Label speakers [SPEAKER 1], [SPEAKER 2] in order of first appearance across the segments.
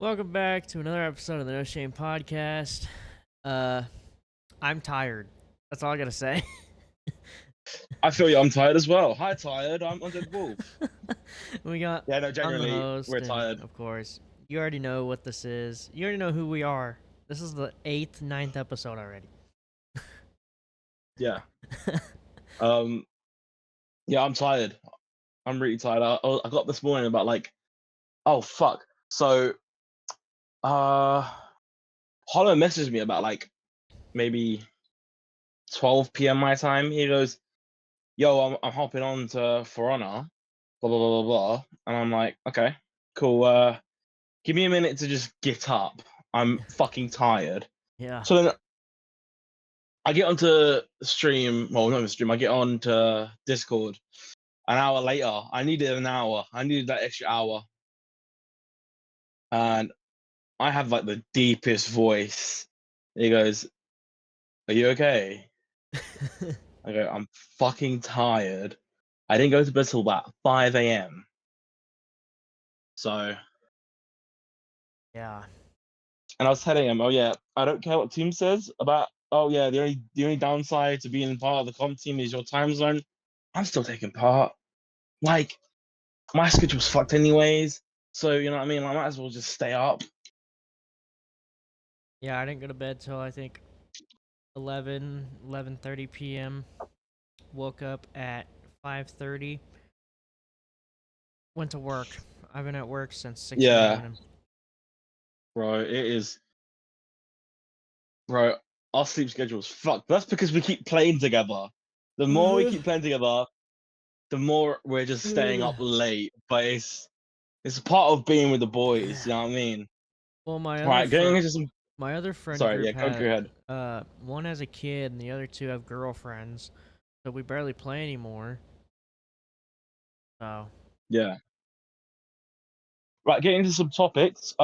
[SPEAKER 1] Welcome back to another episode of the No Shame Podcast. Uh, I'm tired. That's all I gotta say.
[SPEAKER 2] I feel you. I'm tired as well. Hi, tired. I'm Undead Wolf.
[SPEAKER 1] we got
[SPEAKER 2] Yeah, no,
[SPEAKER 1] I'm the
[SPEAKER 2] genuinely,
[SPEAKER 1] host,
[SPEAKER 2] we're
[SPEAKER 1] and
[SPEAKER 2] tired.
[SPEAKER 1] of course, you already know what this is. You already know who we are. This is the eighth, ninth episode already.
[SPEAKER 2] Yeah. Um. Yeah, I'm tired. I'm really tired. I got up this morning about oh fuck. So, uh, Hollow messaged me about maybe 12 p.m. my time. He goes, "Yo, I'm hopping on to For Honor, blah blah blah blah blah," and I'm like, "Okay, cool. Give me a minute to just get up. I'm fucking tired."
[SPEAKER 1] Yeah.
[SPEAKER 2] So then I get onto stream, well, not even stream, I get on to Discord an hour later. I needed an hour. I needed that extra hour. And I have like the deepest voice. He goes, "Are you okay?" I go, "I'm fucking tired. I didn't go to bed till about 5 a.m. So,
[SPEAKER 1] yeah.
[SPEAKER 2] and I was telling him, "Oh yeah, I don't care what team says about, oh yeah, the only downside to being part of the comp team is your time zone." I'm still taking part. Like, my schedule's fucked anyways. So, you know what I mean? I might as well just stay up.
[SPEAKER 1] Yeah, I didn't go to bed till I think 11:30 p.m. Woke up at 5:30. Went to work. I've been at work since 6 in the
[SPEAKER 2] Yeah,
[SPEAKER 1] morning.
[SPEAKER 2] bro, it is. Bro, our sleep schedule's fucked. That's because we keep playing together. The more we keep playing together, the more we're just staying up late. But it's a part of being with the boys. You know what I mean?
[SPEAKER 1] Well,
[SPEAKER 2] Right, getting into some.
[SPEAKER 1] my other friend
[SPEAKER 2] Sorry,
[SPEAKER 1] group
[SPEAKER 2] yeah, go
[SPEAKER 1] had
[SPEAKER 2] ahead.
[SPEAKER 1] one has a kid and the other two have girlfriends, so we barely play anymore. So
[SPEAKER 2] Yeah. Right, getting into some topics.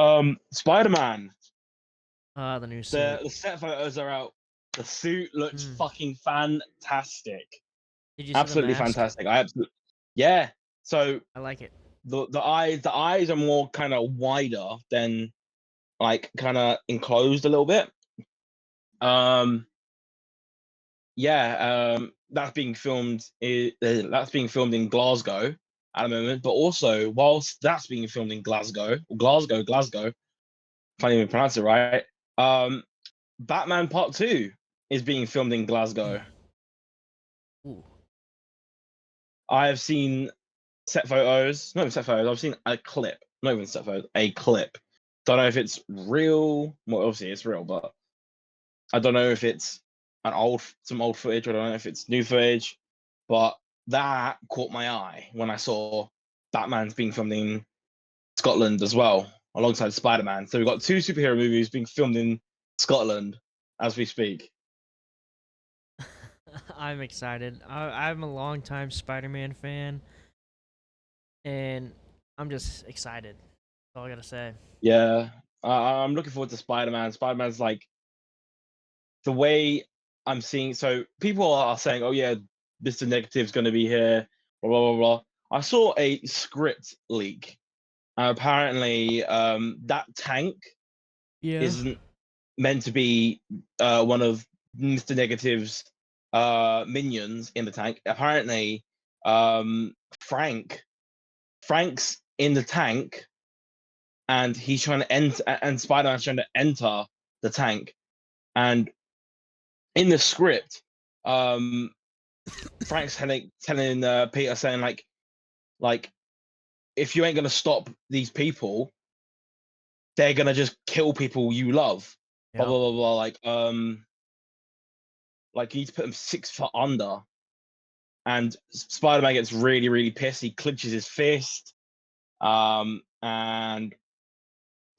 [SPEAKER 2] Spider-Man.
[SPEAKER 1] the new
[SPEAKER 2] The
[SPEAKER 1] suit.
[SPEAKER 2] the set photos are out. The suit looks
[SPEAKER 1] Mm.
[SPEAKER 2] fucking fantastic.
[SPEAKER 1] Did you see the
[SPEAKER 2] Absolutely
[SPEAKER 1] mask?
[SPEAKER 2] fantastic. I absolutely. Yeah. So
[SPEAKER 1] I like it.
[SPEAKER 2] the eyes are more kind of wider than like kind of enclosed a little bit. Um, yeah, that's being filmed in Glasgow at the moment. But also, whilst that's being filmed in Glasgow, can't even pronounce it right. Um, Batman Part Two is being filmed in Glasgow.
[SPEAKER 1] Ooh.
[SPEAKER 2] I have seen set photos, not even set photos. I've seen a clip, not even set photos, a clip. Don't know if it's real. Well, obviously it's real, but I don't know if it's some old footage. I don't know if it's new footage, but that caught my eye when I saw Batman's being filmed in Scotland as well, alongside Spider-Man. So we've got two superhero movies being filmed in Scotland as we speak.
[SPEAKER 1] I'm excited. I'm a longtime Spider-Man fan, and I'm just excited. That's all I gotta say.
[SPEAKER 2] Yeah, I'm looking forward to Spider-Man. Spider-Man's like the way I'm seeing. So people are saying, "Oh yeah, Mr. Negative's going to be here." Blah blah blah blah. I saw a script leak. Apparently, that tank
[SPEAKER 1] Yeah.
[SPEAKER 2] isn't meant to be one of Mr. Negative's minions in the tank. Apparently, um, Frank's in the tank, and he's trying to enter, and Spider-Man's trying to enter the tank. And in the script, um, Frank's telling Peter, saying like if you ain't gonna stop these people, they're gonna just kill people you love. Blah
[SPEAKER 1] Yep.
[SPEAKER 2] blah blah blah. Like you need to put them 6 foot under. And Spider-Man gets really really pissed. He clenches his fist. And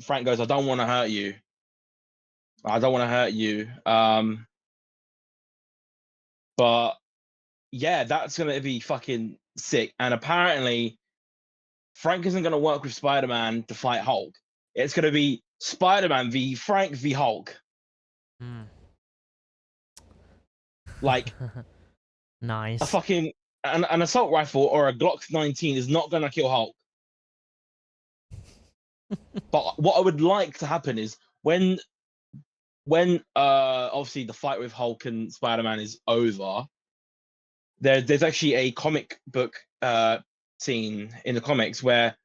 [SPEAKER 2] Frank goes, "I don't want to hurt you. I don't want to hurt you." But yeah, that's gonna be fucking sick. And apparently, Frank isn't going to work with Spider-Man to fight Hulk. It's going to be Spider-Man v Frank v Hulk.
[SPEAKER 1] Mm.
[SPEAKER 2] Like a
[SPEAKER 1] Nice.
[SPEAKER 2] fucking an assault rifle or a Glock 19 is not going to kill Hulk. But what I would like to happen is when obviously the fight with Hulk and Spider-Man is over, there's actually a comic book scene in the comics where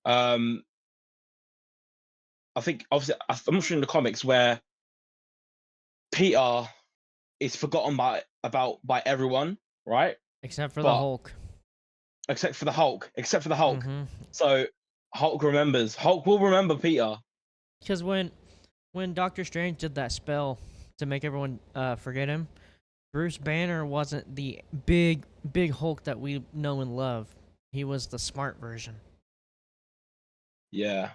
[SPEAKER 2] um I think obviously I'm not sure in the comics where Peter is forgotten by everyone, right?
[SPEAKER 1] Except for the
[SPEAKER 2] But
[SPEAKER 1] Hulk.
[SPEAKER 2] except for the Hulk, except for the Hulk.
[SPEAKER 1] Mm-hmm.
[SPEAKER 2] So Hulk remembers. Hulk will remember Peter.
[SPEAKER 1] Because when Doctor Strange did that spell to make everyone forget him, Bruce Banner wasn't the big Hulk that we know and love. He was the smart version.
[SPEAKER 2] Yeah.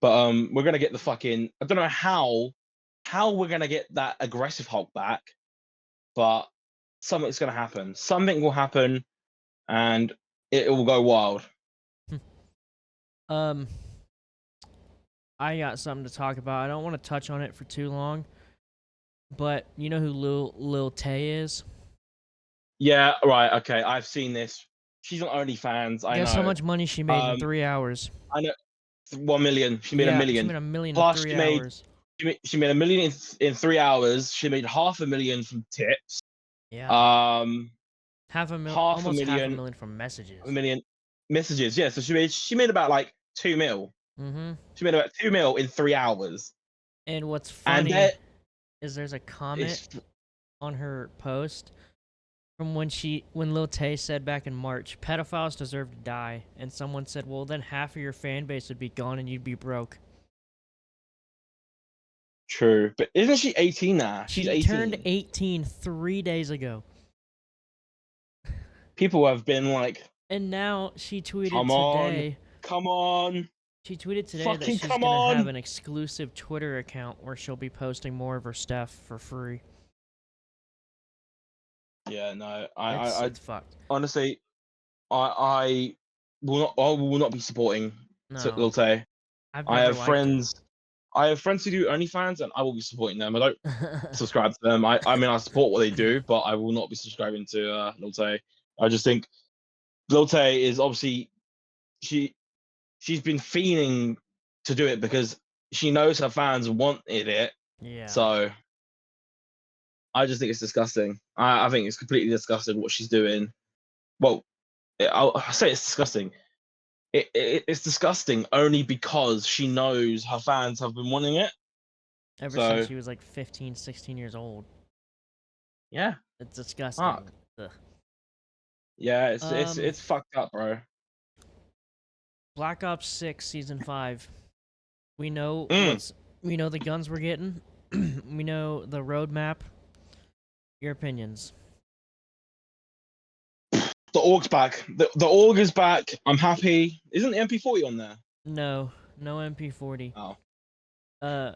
[SPEAKER 2] But we're gonna get the fucking. I don't know how we're gonna get that aggressive Hulk back, but something's gonna happen. Something will happen, and it will go wild.
[SPEAKER 1] um, I got something to talk about. I don't want to touch on it for too long, but you know who Lil Tay is?
[SPEAKER 2] Yeah. Right. Okay. I've seen this. She's on OnlyFans. I
[SPEAKER 1] Guess how
[SPEAKER 2] know.
[SPEAKER 1] much money she made in
[SPEAKER 2] Um.
[SPEAKER 1] 3 hours?
[SPEAKER 2] I know. 1 million. She made a
[SPEAKER 1] Yeah, she
[SPEAKER 2] million.
[SPEAKER 1] made 1 million in
[SPEAKER 2] Plus,
[SPEAKER 1] three hours.
[SPEAKER 2] she made a million in 3 hours. She made half a million from tips.
[SPEAKER 1] Yeah,
[SPEAKER 2] Um, half a
[SPEAKER 1] almost half a
[SPEAKER 2] million,
[SPEAKER 1] million from
[SPEAKER 2] a
[SPEAKER 1] messages.
[SPEAKER 2] million messages. Yeah, so she made about like 2 mil.
[SPEAKER 1] Mm-hmm.
[SPEAKER 2] She made about 2 mil in 3 hours,
[SPEAKER 1] And what's
[SPEAKER 2] and
[SPEAKER 1] funny
[SPEAKER 2] that
[SPEAKER 1] is there's a comment
[SPEAKER 2] is
[SPEAKER 1] on her post from when Lil Tay said back in March, pedophiles deserve to die, and someone said, well, then half of your fan base would be gone and you'd be broke.
[SPEAKER 2] true. But isn't she 18 now? She's
[SPEAKER 1] She turned
[SPEAKER 2] 18.
[SPEAKER 1] 18 3 days ago,
[SPEAKER 2] People have been like,
[SPEAKER 1] and now
[SPEAKER 2] "Come on, come on,
[SPEAKER 1] she tweeted today that
[SPEAKER 2] fucking
[SPEAKER 1] she's
[SPEAKER 2] come
[SPEAKER 1] gonna have
[SPEAKER 2] on!"
[SPEAKER 1] an exclusive Twitter account where she'll be posting more of her stuff for free.
[SPEAKER 2] Yeah, no, I
[SPEAKER 1] It's fucked.
[SPEAKER 2] honestly, I I will not be supporting
[SPEAKER 1] No,
[SPEAKER 2] Lil Tay.
[SPEAKER 1] I've
[SPEAKER 2] I
[SPEAKER 1] never
[SPEAKER 2] have
[SPEAKER 1] liked her.
[SPEAKER 2] friends. I have friends who do OnlyFans, and I will be supporting them. I don't subscribe to them. I mean, I support what they do, but I will not be subscribing to Lil Tay. I just think Lil Tay is obviously she she's been fiending to do it because she knows her fans wanted it.
[SPEAKER 1] Yeah.
[SPEAKER 2] So I just think it's disgusting. I think it's completely disgusting what she's doing. Well, I'll say it's disgusting. It's disgusting only because she knows her fans have been wanting it.
[SPEAKER 1] Ever since
[SPEAKER 2] So
[SPEAKER 1] she was like 15, 16 years old.
[SPEAKER 2] yeah,
[SPEAKER 1] It's
[SPEAKER 2] fuck.
[SPEAKER 1] disgusting. Ugh.
[SPEAKER 2] Yeah, it's
[SPEAKER 1] Um,
[SPEAKER 2] it's fucked up, bro.
[SPEAKER 1] Black Ops 6 Season 5. We know
[SPEAKER 2] Mm.
[SPEAKER 1] we know the guns we're getting. We know the roadmap. Your opinions.
[SPEAKER 2] The org's back. The org is back. I'm happy. Isn't the MP40 on there?
[SPEAKER 1] No, no MP40.
[SPEAKER 2] Oh.
[SPEAKER 1] Uh,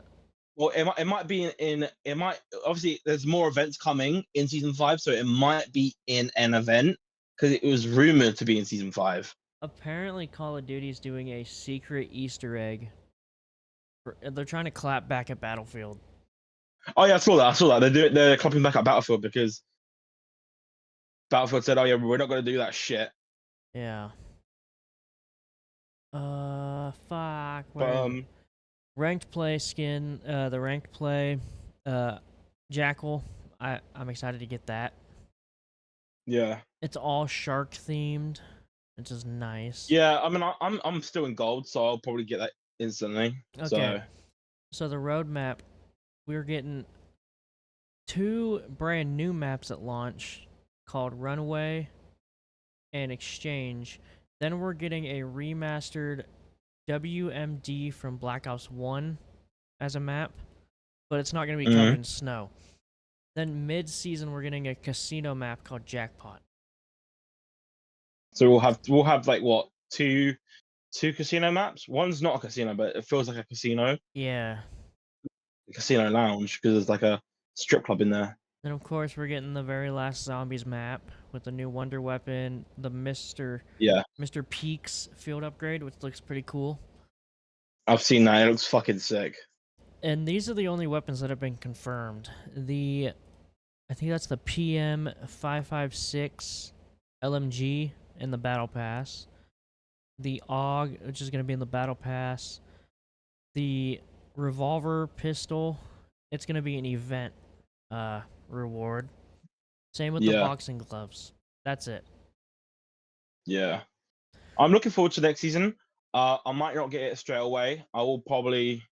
[SPEAKER 2] Well, it might be it might obviously there's more events coming in season 5, so it might be in an event because it was rumored to be in season 5.
[SPEAKER 1] apparently Call of Duty's doing a secret Easter egg. They're trying to clap back at Battlefield.
[SPEAKER 2] Oh yeah, I saw that. I saw that. They're clapping back at Battlefield because Battlefield said, "Oh yeah, we're not going to do that shit."
[SPEAKER 1] Yeah. Fuck.
[SPEAKER 2] But
[SPEAKER 1] Where is it? Ranked play skin. The ranked play. Uh, Jackal. I'm excited to get that.
[SPEAKER 2] yeah,
[SPEAKER 1] It's all shark themed, which is nice.
[SPEAKER 2] yeah. I mean, I'm still in gold, so I'll probably get that instantly.
[SPEAKER 1] Okay,
[SPEAKER 2] So
[SPEAKER 1] so the roadmap, we're getting two brand new maps at launch called Runaway and Exchange. Then we're getting a remastered WMD from Black Ops 1 as a map, but it's not going to be covered
[SPEAKER 2] mhm.
[SPEAKER 1] in snow. Then mid-season, we're getting a casino map called Jackpot.
[SPEAKER 2] So we'll have like what two casino maps. One's not a casino, but it feels like a
[SPEAKER 1] Yeah.
[SPEAKER 2] casino lounge because there's like a strip club in there.
[SPEAKER 1] Then of course we're getting the very last zombies map with the new wonder weapon, the
[SPEAKER 2] Yeah,
[SPEAKER 1] Mr. Peaks field upgrade, which looks pretty cool.
[SPEAKER 2] I've seen that. It looks fucking sick.
[SPEAKER 1] And these are the only weapons that have been confirmed. I think that's the PM 556 LMG in the battle pass. the AUG, which is going to be in the battle pass, the revolver pistol, it's going to be an event reward. Same with the
[SPEAKER 2] Yeah,
[SPEAKER 1] boxing gloves. That's it.
[SPEAKER 2] yeah. I'm looking forward to next season. I might not get it straight away. I will probably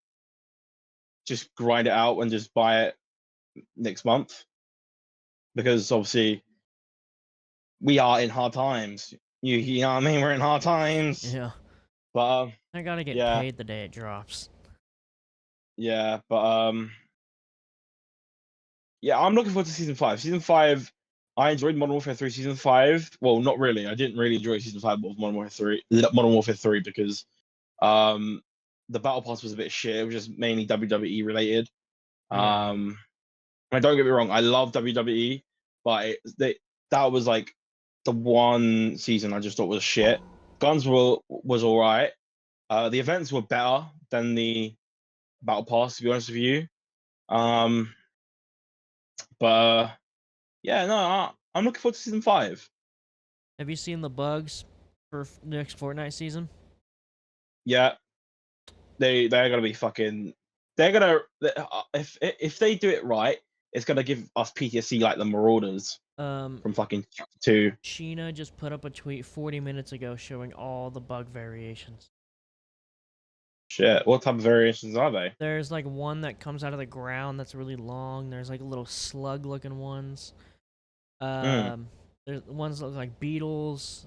[SPEAKER 2] just grind it out and just buy it next month because obviously we are in hard times. You know what I mean? We're in hard times.
[SPEAKER 1] Yeah.
[SPEAKER 2] But
[SPEAKER 1] I got to get
[SPEAKER 2] yeah,
[SPEAKER 1] paid the day it drops.
[SPEAKER 2] yeah, but yeah, I'm looking forward to season 5. Season 5, I enjoyed Modern Warfare 3 season 5. Well, not really. I didn't really enjoy season 5 of Modern Warfare 3 because um the battle pass was a bit shit. It was just mainly WWE related.
[SPEAKER 1] Yeah.
[SPEAKER 2] And don't get me wrong, I love WWE, but that was like the one season I just thought was shit. Guns was all right. The events were better than the battle pass, to be honest with you. Um, but yeah, no, I'm looking forward to season 5.
[SPEAKER 1] Have you seen the bugs for next Fortnite season?
[SPEAKER 2] Yeah, they're gonna be fucking. They're gonna if they do it right, it's gonna give us PTSD like the Marauders from fucking chapter 2.
[SPEAKER 1] Sheena just put up a tweet 40 minutes ago showing all the bug variations.
[SPEAKER 2] Shit, what type of variations are they?
[SPEAKER 1] There's like one that comes out of the ground that's really long. There's like little slug looking ones.
[SPEAKER 2] Mm.
[SPEAKER 1] There's ones that look like beetles.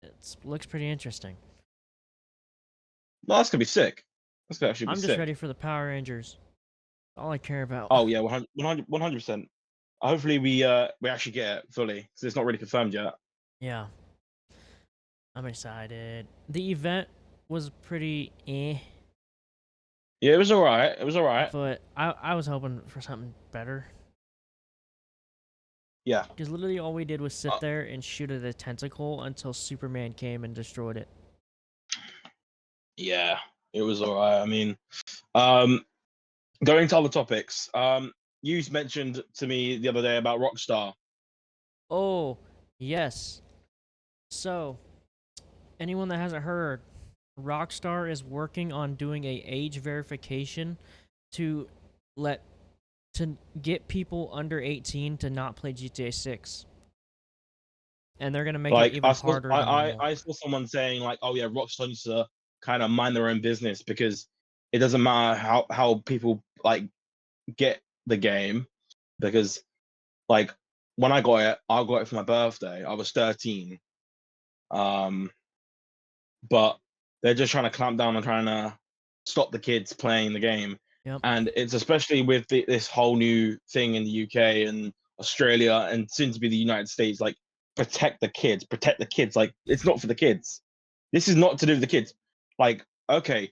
[SPEAKER 1] It looks pretty interesting.
[SPEAKER 2] No, that's gonna be sick. That's gonna actually be
[SPEAKER 1] I'm just ready
[SPEAKER 2] sick.
[SPEAKER 1] for the Power Rangers. All I care about.
[SPEAKER 2] Oh yeah, 100%. Hopefully we actually get it fully because it's not really confirmed yet.
[SPEAKER 1] Yeah, I'm excited. The event was pretty
[SPEAKER 2] Yeah, it was alright. It was alright.
[SPEAKER 1] but I was hoping for something better.
[SPEAKER 2] Yeah.
[SPEAKER 1] Because literally all we did was
[SPEAKER 2] Uh,
[SPEAKER 1] sit there and shoot at a tentacle until Superman came and destroyed it.
[SPEAKER 2] yeah, it was alright. I mean, um, going to other topics. You mentioned to me the other day about Rockstar.
[SPEAKER 1] Oh, yes. So, anyone that hasn't heard, Rockstar is working on doing a age verification to let to get people under 18 to not play GTA 6. And they're gonna make it
[SPEAKER 2] Like
[SPEAKER 1] even harder than normal.
[SPEAKER 2] I saw someone saying like, oh yeah, Rockstar needs to kind of mind their own business because it doesn't matter how people like get the game because like when I got it for my birthday. I was 13. Um, but they're just trying to clamp down on trying to stop the kids playing the game.
[SPEAKER 1] Yep.
[SPEAKER 2] And it's especially with this whole new thing in the UK and Australia and soon to be the United States, like protect the kids, protect the kids. Like it's not for the kids. This is not to do with the kids. Like, okay,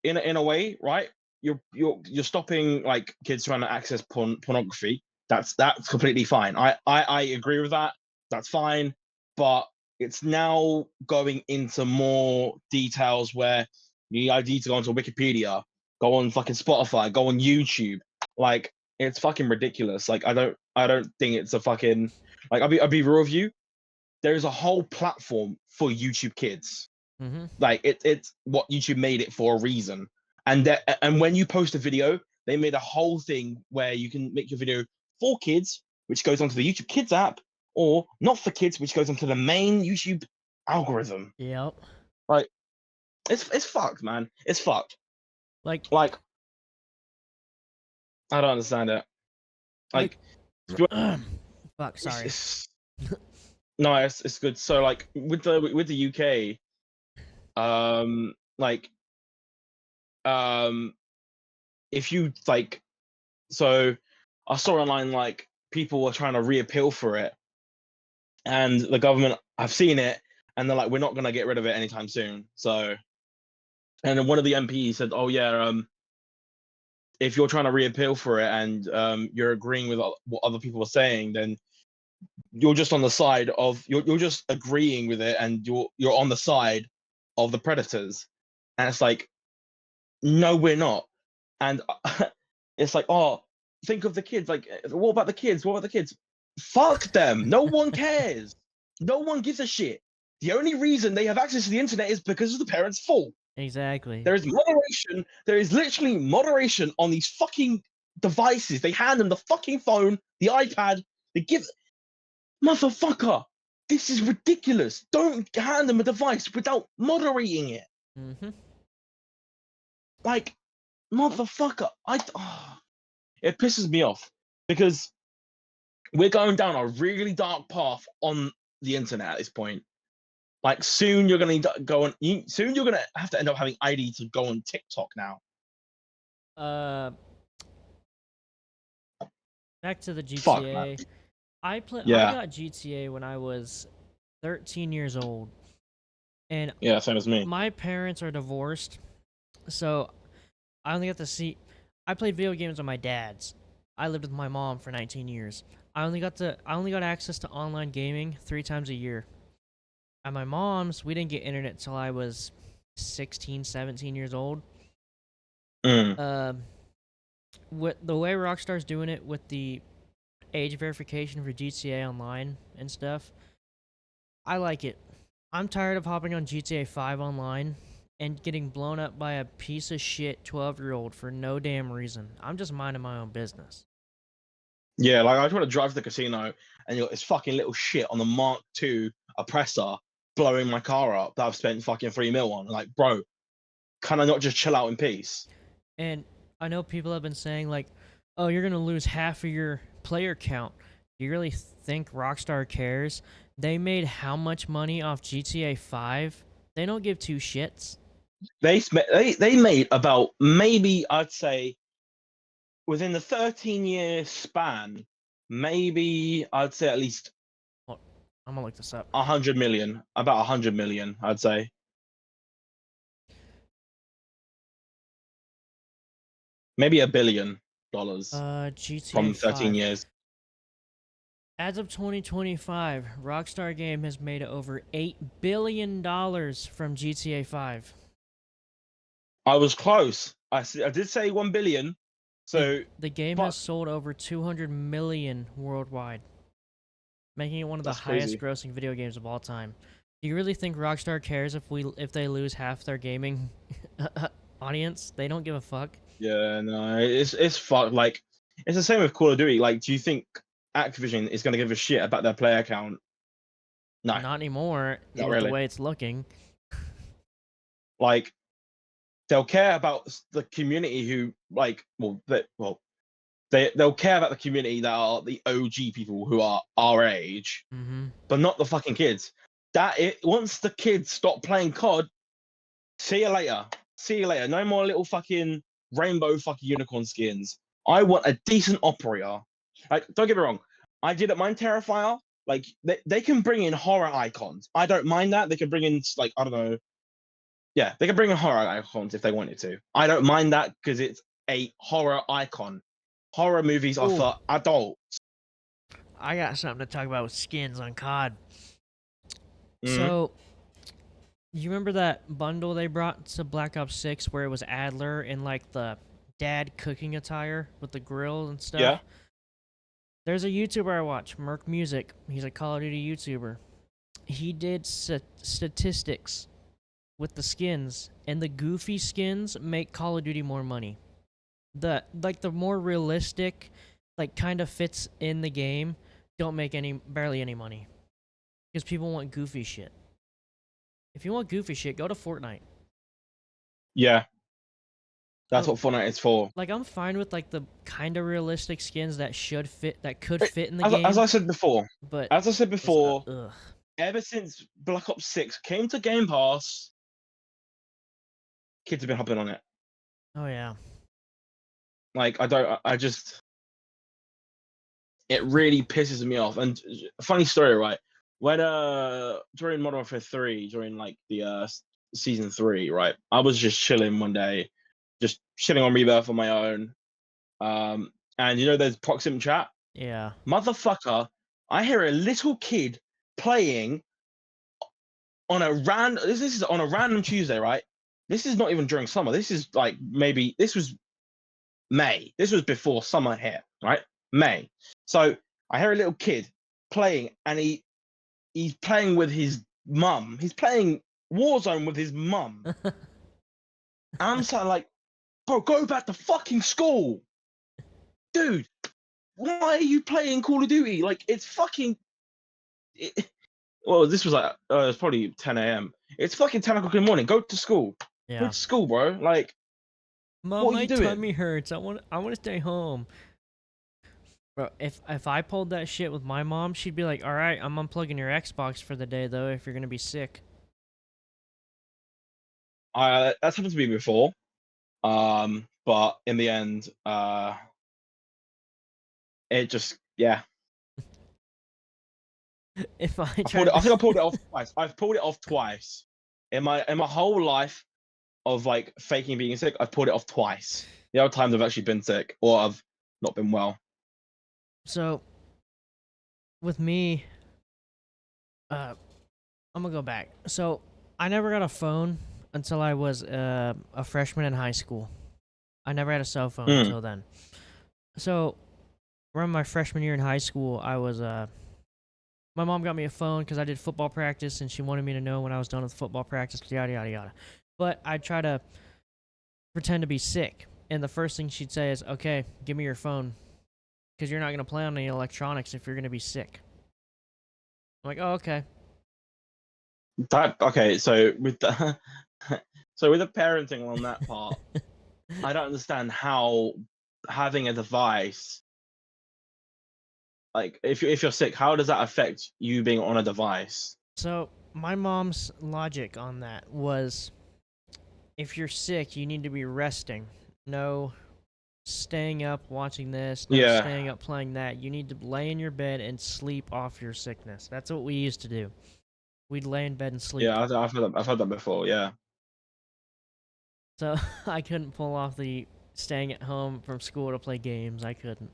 [SPEAKER 2] in a way, right? You're stopping like kids trying to access pornography. That's completely fine. I agree with that. That's fine. But it's now going into more details where you need to go onto Wikipedia, go on fucking Spotify, go on YouTube. Like it's fucking ridiculous. Like I don't think it's a fucking like I'll be real with you. There's a whole platform for YouTube Kids.
[SPEAKER 1] Mm-hmm.
[SPEAKER 2] Like it's what YouTube made it for a reason. And when you post a video, they made a whole thing where you can make your video for kids, which goes onto the YouTube Kids app, or not for kids, which goes onto the main YouTube algorithm.
[SPEAKER 1] Yep.
[SPEAKER 2] Like it's fucked, man. It's fucked.
[SPEAKER 1] Like,
[SPEAKER 2] Like I don't understand it.
[SPEAKER 1] like,
[SPEAKER 2] Like
[SPEAKER 1] fuck. Sorry.
[SPEAKER 2] it's no, it's good. So like with the UK, like um if you like so I saw online like people were trying to reappeal for it and the government have seen it and they're like we're not going to get rid of it anytime soon. So and then one of the MPs said, oh yeah, if you're trying to reappeal for it and you're agreeing with what other people are saying, then you're just on the side of you're just agreeing with it and you're on the side of the predators. And it's like no, we're not. And it's like, oh, think of the kids. Like, what about the kids? What about the kids? Fuck them. No one cares. No one gives a shit. The only reason they have access to the internet is because of the parents' fault.
[SPEAKER 1] Exactly.
[SPEAKER 2] There is moderation. There is literally moderation on these fucking devices. They hand them the fucking phone, the iPad. They give motherfucker. This is ridiculous. Don't hand them a device without moderating it.
[SPEAKER 1] Mm-hmm.
[SPEAKER 2] Like, motherfucker. It pisses me off because we're going down a really dark path on the internet at this point. Like soon you're gonna go on. Soon you're gonna have to end up having ID to go on TikTok now.
[SPEAKER 1] Back to the
[SPEAKER 2] Fuck, man.
[SPEAKER 1] GTA. I
[SPEAKER 2] Yeah,
[SPEAKER 1] got GTA when I was 13 years old, and
[SPEAKER 2] yeah, same as me.
[SPEAKER 1] my parents are divorced, so I only got to see. I played video games with my dad's. I lived with my mom for 19 years. I only got access to online gaming 3 times a year. At my mom's, we didn't get internet till I was 16, 17 years old.
[SPEAKER 2] Mm.
[SPEAKER 1] With the way Rockstar's doing it with the age verification for GTA Online and stuff, I like it. I'm tired of hopping on GTA 5 online and getting blown up by a piece of shit 12-year-old for no damn reason. I'm just minding my own business.
[SPEAKER 2] Yeah, like I try to drive to the casino and you got this fucking little shit on the Mark II oppressor blowing my car up that I've spent fucking 3 mil on. Like, bro, can I not just chill out in peace?
[SPEAKER 1] And I know people have been saying, like, oh, you're going to lose half of your player count. Do you really think Rockstar cares? They made how much money off GTA 5? They don't give two shits.
[SPEAKER 2] They made about, maybe I'd say within the 13-year span, maybe I'd say at least
[SPEAKER 1] Well, I'm going to look this up.
[SPEAKER 2] 100 million, about 100 million, I'd say. Maybe $1 billion
[SPEAKER 1] GTA
[SPEAKER 2] from 13
[SPEAKER 1] 5.
[SPEAKER 2] years.
[SPEAKER 1] As of 2025, Rockstar Game has made over $8 billion from GTA 5.
[SPEAKER 2] I was close. I did say 1 billion. So,
[SPEAKER 1] The game
[SPEAKER 2] but
[SPEAKER 1] has sold over 200 million worldwide, making it one of the
[SPEAKER 2] that's
[SPEAKER 1] highest
[SPEAKER 2] crazy.
[SPEAKER 1] grossing video games of all time. Do you really think Rockstar cares if they lose half their gaming audience? They don't give a fuck.
[SPEAKER 2] Yeah, no, it's fucked. Like, it's the same with Call of Duty. Like, do you think Activision is going to give a shit about their player count? No,
[SPEAKER 1] Not anymore,
[SPEAKER 2] not
[SPEAKER 1] with the
[SPEAKER 2] really.
[SPEAKER 1] way it's looking.
[SPEAKER 2] Like, they'll care about the community who, like, they'll care about the community that are the OG people who are our age,
[SPEAKER 1] Mm-hmm.
[SPEAKER 2] but not the fucking kids. Once the kids stop playing COD, see you later. See you later. No more little fucking rainbow fucking unicorn skins. I want a decent operator. Like, don't get me wrong. I didn't mind Terrifier. Like, they can bring in horror icons. I don't mind that. They can bring in, like, I don't know. Yeah, they can bring in horror icons if they wanted to. I don't mind that because it's a horror icon. Horror movies are
[SPEAKER 1] Ooh,
[SPEAKER 2] for adults.
[SPEAKER 1] I got something to talk about with skins on COD.
[SPEAKER 2] Mm.
[SPEAKER 1] So, you remember that bundle they brought to Black Ops 6 where it was Adler in like the dad cooking attire with the grill and stuff?
[SPEAKER 2] Yeah.
[SPEAKER 1] There's a YouTuber I watch, Merc Music. He's a Call of Duty YouTuber. He did statistics with the skins, and the goofy skins make Call of Duty more money. The more realistic, like kind of fits in the game, don't make barely any money because people want goofy shit. If you want goofy shit, go to Fortnite.
[SPEAKER 2] Yeah. That's
[SPEAKER 1] I,
[SPEAKER 2] what Fortnite is for.
[SPEAKER 1] like I'm fine with like the kind of realistic skins that could
[SPEAKER 2] Eh,
[SPEAKER 1] fit in the
[SPEAKER 2] As
[SPEAKER 1] game,
[SPEAKER 2] I said before,
[SPEAKER 1] but
[SPEAKER 2] as I said
[SPEAKER 1] it's
[SPEAKER 2] before,
[SPEAKER 1] ugh.
[SPEAKER 2] ever since Black Ops 6 came to Game Pass, kids have been hopping on it.
[SPEAKER 1] Oh yeah.
[SPEAKER 2] Like, I just, it really pisses me off. And funny story, right? When, during Modern Warfare 3, during like the, season 3, right? I was just chilling one day, just chilling on Rebirth on my own. And you know, there's Proxim chat.
[SPEAKER 1] Yeah.
[SPEAKER 2] Motherfucker, I hear a little kid playing on a random. This is on a random Tuesday, right? This is not even during summer. This is like maybe this was May. This was before summer hit, right? May. So I hear a little kid playing, and he's playing with his mum. He's playing Warzone with his mum. And I'm saying like, bro, go back to fucking school, dude. Why are you playing Call of Duty? Like, it's fucking. Well, this was like it's probably 10 a.m. It's fucking 10 o'clock in the morning. Go to school. Go
[SPEAKER 1] Yeah.
[SPEAKER 2] to school, bro. Like,
[SPEAKER 1] Mom,
[SPEAKER 2] what are
[SPEAKER 1] my
[SPEAKER 2] you doing?
[SPEAKER 1] tummy hurts. I want to stay home. Bro, if I pulled that shit with my mom, she'd be like, "All right, I'm unplugging your Xbox for the day, though. If you're gonna be sick."
[SPEAKER 2] That's happened to me before. But in the end, it just yeah.
[SPEAKER 1] If I
[SPEAKER 2] I pulled
[SPEAKER 1] tried
[SPEAKER 2] it. I
[SPEAKER 1] to,
[SPEAKER 2] think I pulled it off twice. I've pulled it off twice in my whole life of like faking being sick. I've pulled it off twice. The other times I've actually been sick or I've not been well.
[SPEAKER 1] so with me, I'm gonna go back. So I never got a phone until I was a freshman in high school. I never had a cell phone
[SPEAKER 2] Mm.
[SPEAKER 1] until then. So around my freshman year in high school, I was my mom got me a phone because I did football practice and she wanted me to know when I was done with football practice, yada yada yada. But I'd try to pretend to be sick, and the first thing she'd say is, "Okay, give me your phone, because you're not gonna play on any electronics if you're gonna be sick." I'm like, "Oh, okay."
[SPEAKER 2] That okay? So with the so with the parenting on that part, I don't understand how having a device like if you're sick, how does that affect you being on a device?
[SPEAKER 1] So my mom's logic on that was, if you're sick, you need to be resting. No staying up watching this, no
[SPEAKER 2] Yeah,
[SPEAKER 1] staying up playing that. You need to lay in your bed and sleep off your sickness. That's what we used to do. We'd lay in bed and sleep.
[SPEAKER 2] yeah, I've heard that before. Yeah,
[SPEAKER 1] So I couldn't pull off the staying at home from school to play games. I couldn't.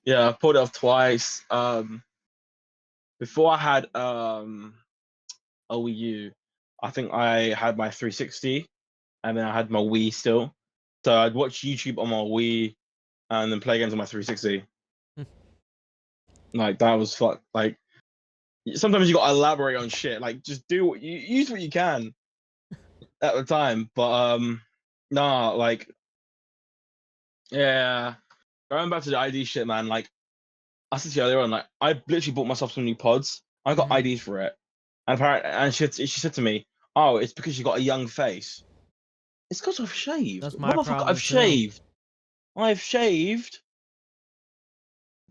[SPEAKER 2] yeah, I've pulled it off twice. Before I had a Wii U, I think I had my 360, and then I had my Wii still. So I'd watch YouTube on my Wii and then play games on my 360. Like that was fuck. Like sometimes you gotta elaborate on shit. Like just do what you use what you can at the time. But nah, like yeah. Going back to the ID shit, man. Like I said to you earlier on, like I literally bought myself some new pods. I got
[SPEAKER 1] Mm-hmm.
[SPEAKER 2] IDs for it, and apparently, and she said to me, "Oh, it's because you got a young face." It's because I've shaved,
[SPEAKER 1] That's my
[SPEAKER 2] motherfucker. I've
[SPEAKER 1] problem too.
[SPEAKER 2] shaved. I've shaved.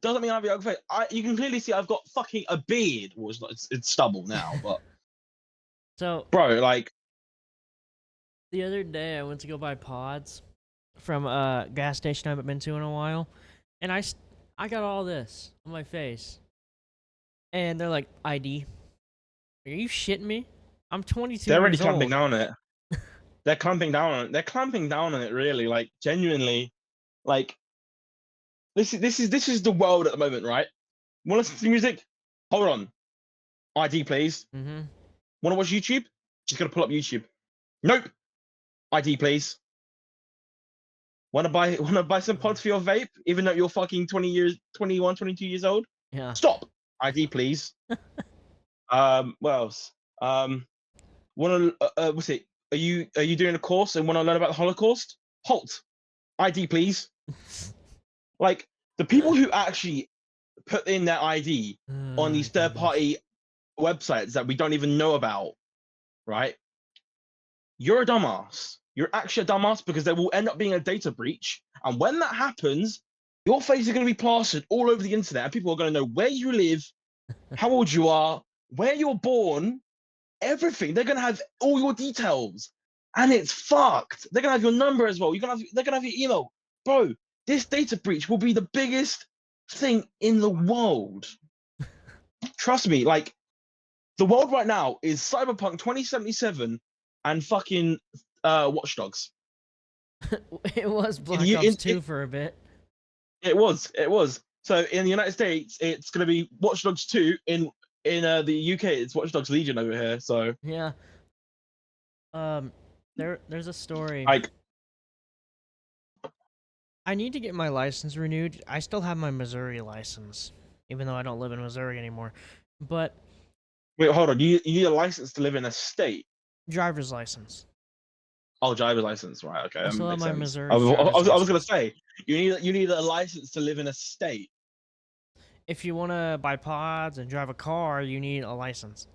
[SPEAKER 2] Doesn't mean I have a young face. You can clearly see I've got fucking a beard. Well, it's stubble now, but
[SPEAKER 1] So
[SPEAKER 2] bro, like,
[SPEAKER 1] the other day I went to go buy pods from a gas station I haven't been to in a while, and I got all this on my face, and they're like, "ID? Are you shitting me? I'm 22
[SPEAKER 2] they're already
[SPEAKER 1] years
[SPEAKER 2] clamping
[SPEAKER 1] old."
[SPEAKER 2] down on it. They're clamping down on it. They're clamping down on it. Really, like, genuinely, like, this is the world at the moment, right? Want to listen to music? Hold on. ID, please.
[SPEAKER 1] Mm-hmm.
[SPEAKER 2] Want to watch YouTube? Just gonna pull up YouTube. Nope. ID, please. Want to buy some pods for your vape, even though you're fucking 20 years, 21, 22 years old?
[SPEAKER 1] Yeah.
[SPEAKER 2] Stop. ID, please. What else? Want to what's it? Are you doing a course and want to learn about the Holocaust? Halt. ID, please. Like the people who actually put in their ID on
[SPEAKER 1] Oh
[SPEAKER 2] these
[SPEAKER 1] goodness.
[SPEAKER 2] third-party websites that we don't even know about, right? You're a dumbass. You're actually a dumbass because there will end up being a data breach, and when that happens, your face is going to be plastered all over the internet, and people are going to know where you live, how old you are, where you're born, everything. They're gonna have all your details, and it's fucked. They're gonna have your number as well. They're gonna have your email, bro. This data breach will be the biggest thing in the world. Trust me. Like the world right now is Cyberpunk 2077 and fucking Watch Dogs.
[SPEAKER 1] It was
[SPEAKER 2] In the
[SPEAKER 1] Black
[SPEAKER 2] U-
[SPEAKER 1] Ops
[SPEAKER 2] in
[SPEAKER 1] 2 for a bit.
[SPEAKER 2] it was. So in the United States, it's gonna be Watch Dogs 2. In the UK, it's Watch Dogs Legion over here. So
[SPEAKER 1] Yeah. Um, there's a story.
[SPEAKER 2] like,
[SPEAKER 1] I need to get my license renewed. I still have my Missouri license, even though I don't live in Missouri anymore. But
[SPEAKER 2] Wait, hold on. You need a license to live in a state.
[SPEAKER 1] Driver's license.
[SPEAKER 2] Oh, driver's license, right? Okay,
[SPEAKER 1] I
[SPEAKER 2] that
[SPEAKER 1] still have
[SPEAKER 2] makes
[SPEAKER 1] my
[SPEAKER 2] sense.
[SPEAKER 1] Missouri driver's
[SPEAKER 2] I was gonna
[SPEAKER 1] license.
[SPEAKER 2] say you need a license to live in a state.
[SPEAKER 1] If you want to buy pods and drive a car, you need a license.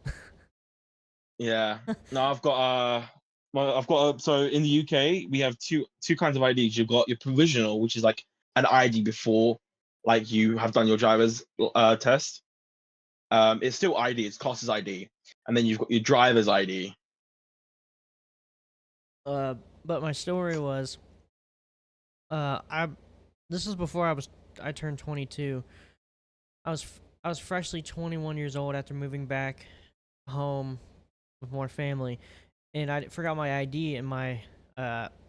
[SPEAKER 2] Yeah. No, I've got so in the UK we have two kinds of IDs. You've got your provisional, which is like an ID before like you have done your driver's test. It's still ID, it's classed as ID. And then you've got your driver's ID.
[SPEAKER 1] But my story was, I this was before I turned 22. I was freshly 21 years old after moving back home with more family, and I forgot my ID in my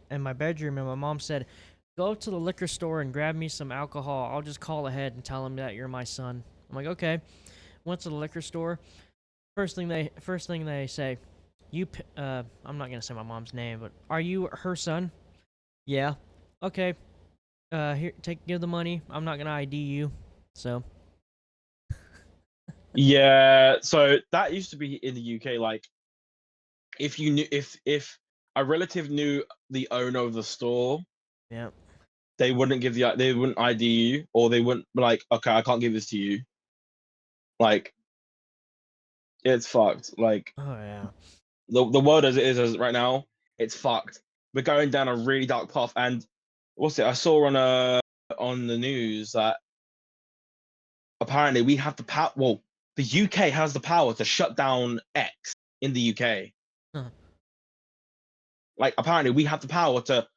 [SPEAKER 1] bedroom, and my mom said, "Go to the liquor store and grab me some alcohol. I'll just call ahead and tell them that you're my son." I'm like, "Okay." Went to the liquor store. First thing they say, I'm not gonna say my mom's name, but are you her son? Yeah. Okay. Here, give the money. I'm not gonna ID you. So.
[SPEAKER 2] Yeah, so that used to be in the UK. Like, if you knew if a relative knew the owner of the store,
[SPEAKER 1] Yeah.
[SPEAKER 2] they wouldn't ID you, or they wouldn't be like, okay, I can't give this to you. Like, it's fucked. Like,
[SPEAKER 1] Oh yeah.
[SPEAKER 2] the world as it is as right now, it's fucked. We're going down a really dark path. And what's it? I saw on the news that apparently we have the power. Well, the UK has the power to shut down X in the UK.
[SPEAKER 1] Huh.
[SPEAKER 2] Like, apparently we have the power to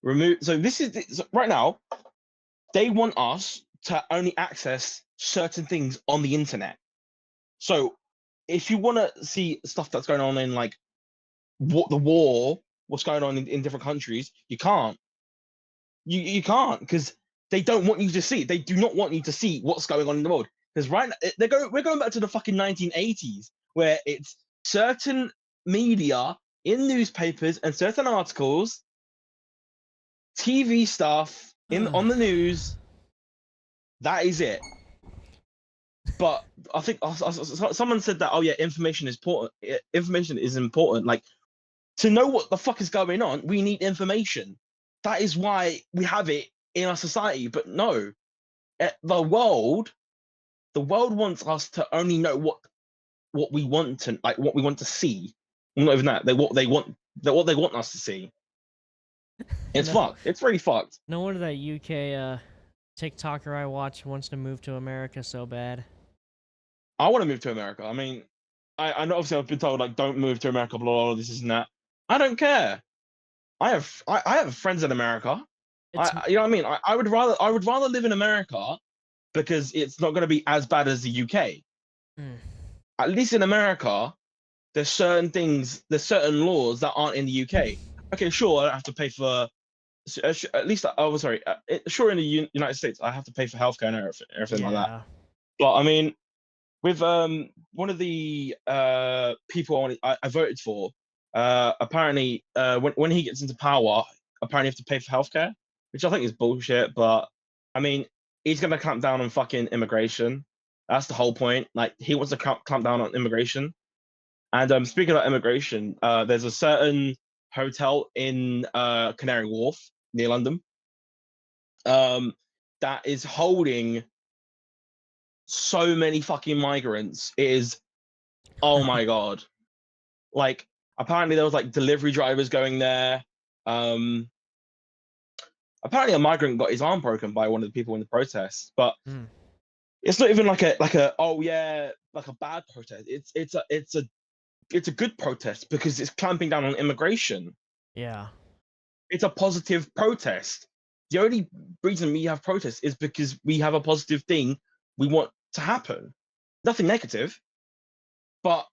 [SPEAKER 2] remove. So this is so right now. They want us to only access certain things on the internet. So if you want to see stuff that's going on in like what the war, what's going on in different countries, you can't. You can't because they don't want you to see. They do not want you to see what's going on in the world. Because we're going back to the fucking 1980s where it's certain media in newspapers and certain articles, TV stuff in on the news. That is it. But I think someone said that. Oh yeah, information is important. Information is important. Like, to know what the fuck is going on, we need information. That is why we have it in our society. But no, the world wants us to only know what we want to like, what we want to see. Well, not even that. What they want us to see. It's
[SPEAKER 1] no,
[SPEAKER 2] fucked. It's really fucked.
[SPEAKER 1] no wonder that UK TikToker I watch wants to move to America so bad.
[SPEAKER 2] I want to move to America. I mean, I know obviously I've been told like don't move to America, blah, blah, blah, this and that. I don't care. I have friends in America.
[SPEAKER 1] It's
[SPEAKER 2] You know what I mean? I would rather live in America because it's not going to be as bad as the UK.
[SPEAKER 1] mm,
[SPEAKER 2] At least in America, there's certain laws that aren't in the UK. Okay, sure, I don't have to pay for at least. Oh, sorry. Sure, in the United States, I have to pay for healthcare and everything like that.
[SPEAKER 1] yeah.
[SPEAKER 2] But I mean, with one of the people I voted for, apparently when he gets into power, apparently you have to pay for healthcare, which I think is bullshit. But I mean, he's gonna clamp down on fucking immigration. That's the whole point. Like, he wants to clamp down on immigration. And speaking of immigration, there's a certain hotel in Canary Wharf near London um, that is holding so many fucking migrants. It is, oh my god. Like, apparently there was like delivery drivers going there. Um, Apparently a migrant got his arm broken by one of the people in the protest, but
[SPEAKER 1] Mm,
[SPEAKER 2] it's not even like a oh yeah, like a bad protest. It's a good protest because it's clamping down on immigration.
[SPEAKER 1] yeah.
[SPEAKER 2] It's a positive protest. The only reason we have protests is because we have a positive thing we want to happen. Nothing negative, but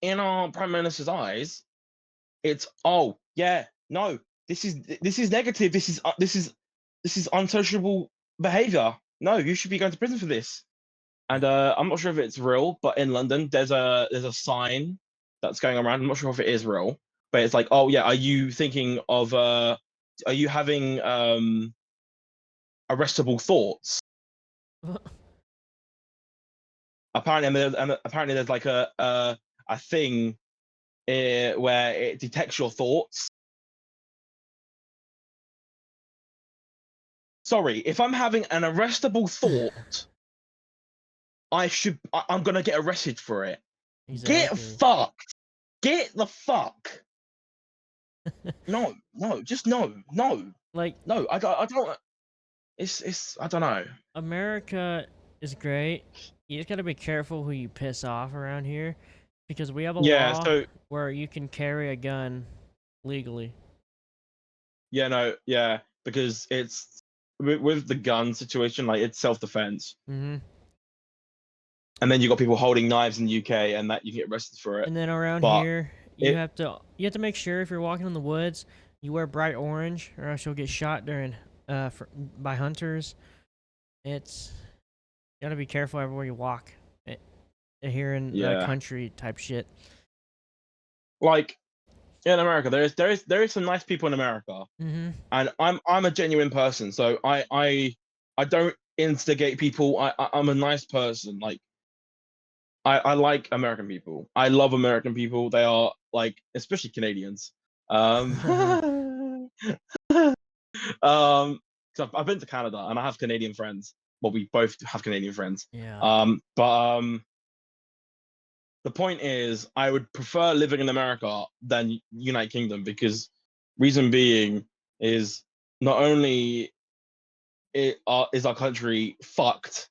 [SPEAKER 2] in our prime minister's eyes, it's oh yeah, no, this is negative. This is unsociable behavior. No, you should be going to prison for this. And I'm not sure if it's real, but in London there's a sign that's going around. I'm not sure if it is real, but it's like, oh yeah, are you thinking of are you having arrestable thoughts? apparently there's like a thing where it detects your thoughts. Sorry, if I'm having an arrestable thought, I'm gonna get arrested for it. Get
[SPEAKER 1] Exactly.
[SPEAKER 2] fucked. Get the fuck. No, just no.
[SPEAKER 1] Like,
[SPEAKER 2] I don't. It's I don't know.
[SPEAKER 1] America is great. You just gotta be careful who you piss off around here, because we have a
[SPEAKER 2] Yeah.
[SPEAKER 1] law
[SPEAKER 2] So
[SPEAKER 1] where you can carry a gun legally.
[SPEAKER 2] yeah, no, yeah, because it's with the gun situation, like it's self-defense,
[SPEAKER 1] Mm-hmm.
[SPEAKER 2] and then you got people holding knives in the UK, and that you get arrested for it.
[SPEAKER 1] And then around
[SPEAKER 2] But
[SPEAKER 1] here,
[SPEAKER 2] it,
[SPEAKER 1] you have to make sure if you're walking in the woods, you wear bright orange, or else you'll get shot during by hunters. It's you gotta be careful everywhere you walk. Here in the
[SPEAKER 2] yeah,
[SPEAKER 1] country type shit.
[SPEAKER 2] like in America, there is some nice people in America,
[SPEAKER 1] Mm-hmm.
[SPEAKER 2] and I'm a genuine person, so I don't instigate people. I'm a nice person. Like I like American people. I love American people. They are like, especially Canadians. So I've been to Canada and I have Canadian friends. Well, we both have Canadian friends.
[SPEAKER 1] Yeah.
[SPEAKER 2] But the point is, I would prefer living in America than United Kingdom, because reason being is not only is our country fucked,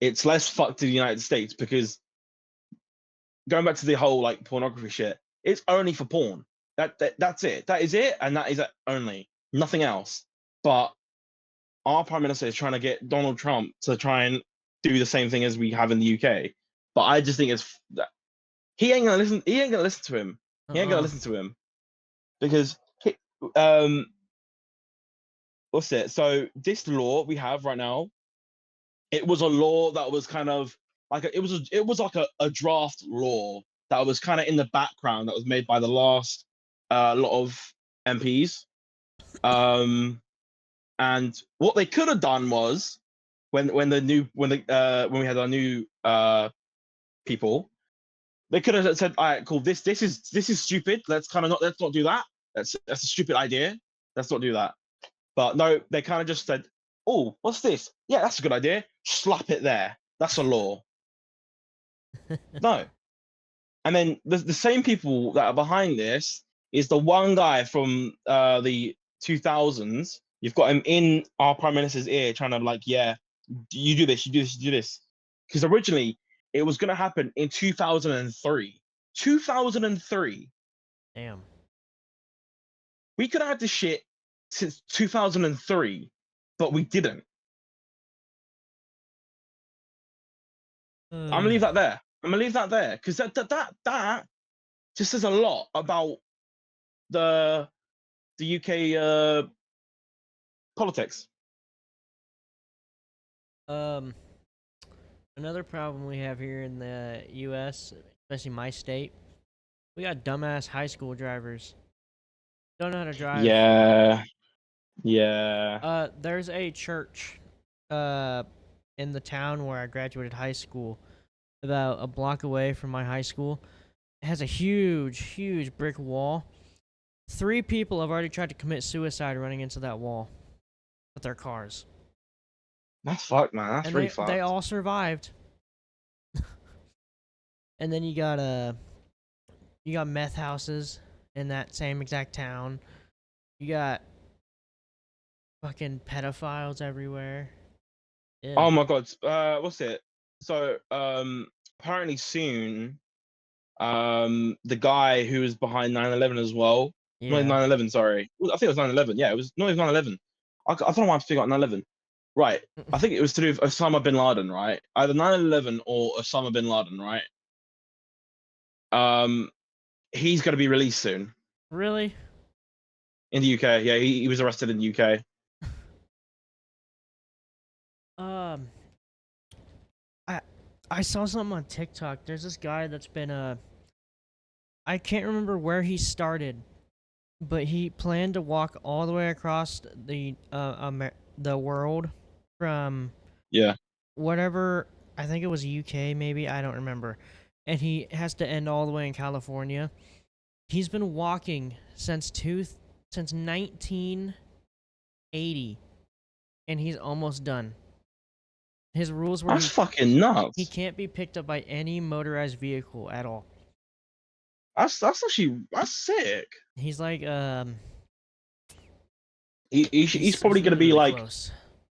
[SPEAKER 2] it's less fucked to the United States, because going back to the whole like pornography shit, it's only for porn. That's it. That is it, and that is it only. Nothing else. But our prime minister is trying to get Donald Trump to try and do the same thing as we have in the UK. But I just think it's he ain't gonna listen. He ain't gonna listen to him. He ain't gonna
[SPEAKER 1] Uh-uh.
[SPEAKER 2] listen to him because um, what's it? So this law we have right now, it was a law that was kind of like it was like a draft law that was kind of in the background that was made by the last lot of MPs. Um, and what they could have done was when we had our new people, they could have said, "All right, cool. This is stupid. Let's not do that. That's a stupid idea. Let's not do that." But no, they kind of just said, "Oh, what's this? Yeah, that's a good idea. Slap it there. That's a law." No, and then the same people that are behind this is the one guy from the 2000s. You've got him in our prime minister's ear, trying to like, yeah, you do this, you do this, you do this. Because originally it was going to happen in 2003. 2003.
[SPEAKER 1] Damn.
[SPEAKER 2] We could have had this shit since 2003, but we didn't. I'm gonna leave that there. I'm gonna leave that there because that just says a lot about the UK politics.
[SPEAKER 1] Um, Another problem we have here in the U.S., especially my state, we got dumbass high school drivers. Don't know how to drive.
[SPEAKER 2] Yeah, yeah.
[SPEAKER 1] There's a church, uh, in the town where I graduated high school, about a block away from my high school. It has a huge, huge brick wall. 3 people have already tried to commit suicide running into that wall with their cars,
[SPEAKER 2] That's fucked, man. That's
[SPEAKER 1] and
[SPEAKER 2] really
[SPEAKER 1] they
[SPEAKER 2] fucked.
[SPEAKER 1] all survived. And then you got meth houses in that same exact town. You got fucking pedophiles everywhere. Yeah.
[SPEAKER 2] Oh my god. What's it? So, apparently soon, the guy who was behind 9/11 as well. No,
[SPEAKER 1] Yeah.
[SPEAKER 2] 9/11. Sorry, I think it was 9/11. Yeah, it was. No, it was 9/11. I don't know why I'm speaking about 9/11. Right. I think it was to do with Osama bin Laden, right? Either 9/11 or Osama bin Laden, right? Um, he's going to be released soon
[SPEAKER 1] Really?
[SPEAKER 2] in the UK. Yeah, he was arrested in the UK.
[SPEAKER 1] Um, I I saw something on TikTok. There's this guy that's been I can't remember where he started, but he planned to walk all the way across the world from
[SPEAKER 2] Yeah.
[SPEAKER 1] whatever. I think it was UK, maybe, I don't remember. And he has to end all the way in California. He's been walking since 1980, and he's almost done. His rules were
[SPEAKER 2] That's
[SPEAKER 1] he
[SPEAKER 2] fucking
[SPEAKER 1] he
[SPEAKER 2] nuts.
[SPEAKER 1] can't be picked up by any motorized vehicle at all.
[SPEAKER 2] That's actually that's sick.
[SPEAKER 1] He's like
[SPEAKER 2] He's
[SPEAKER 1] he's
[SPEAKER 2] probably gonna
[SPEAKER 1] really
[SPEAKER 2] be
[SPEAKER 1] really
[SPEAKER 2] like
[SPEAKER 1] close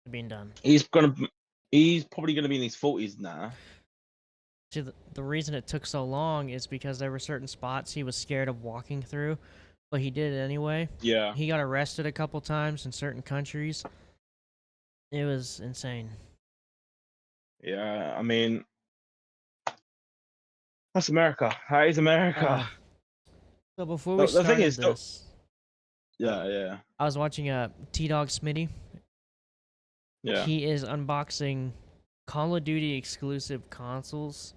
[SPEAKER 1] to being done.
[SPEAKER 2] he's gonna he's probably gonna be in his 40s now.
[SPEAKER 1] See, the reason it took so long is because there were certain spots he was scared of walking through, but he did it anyway.
[SPEAKER 2] Yeah,
[SPEAKER 1] He got arrested a couple times in certain countries. It was insane.
[SPEAKER 2] yeah. I mean, that's America. That is America.
[SPEAKER 1] Uh, so before we
[SPEAKER 2] The thing
[SPEAKER 1] started
[SPEAKER 2] is, though,
[SPEAKER 1] this,
[SPEAKER 2] yeah, yeah,
[SPEAKER 1] I was watching T Dog Smitty.
[SPEAKER 2] yeah.
[SPEAKER 1] He is unboxing Call of Duty exclusive consoles,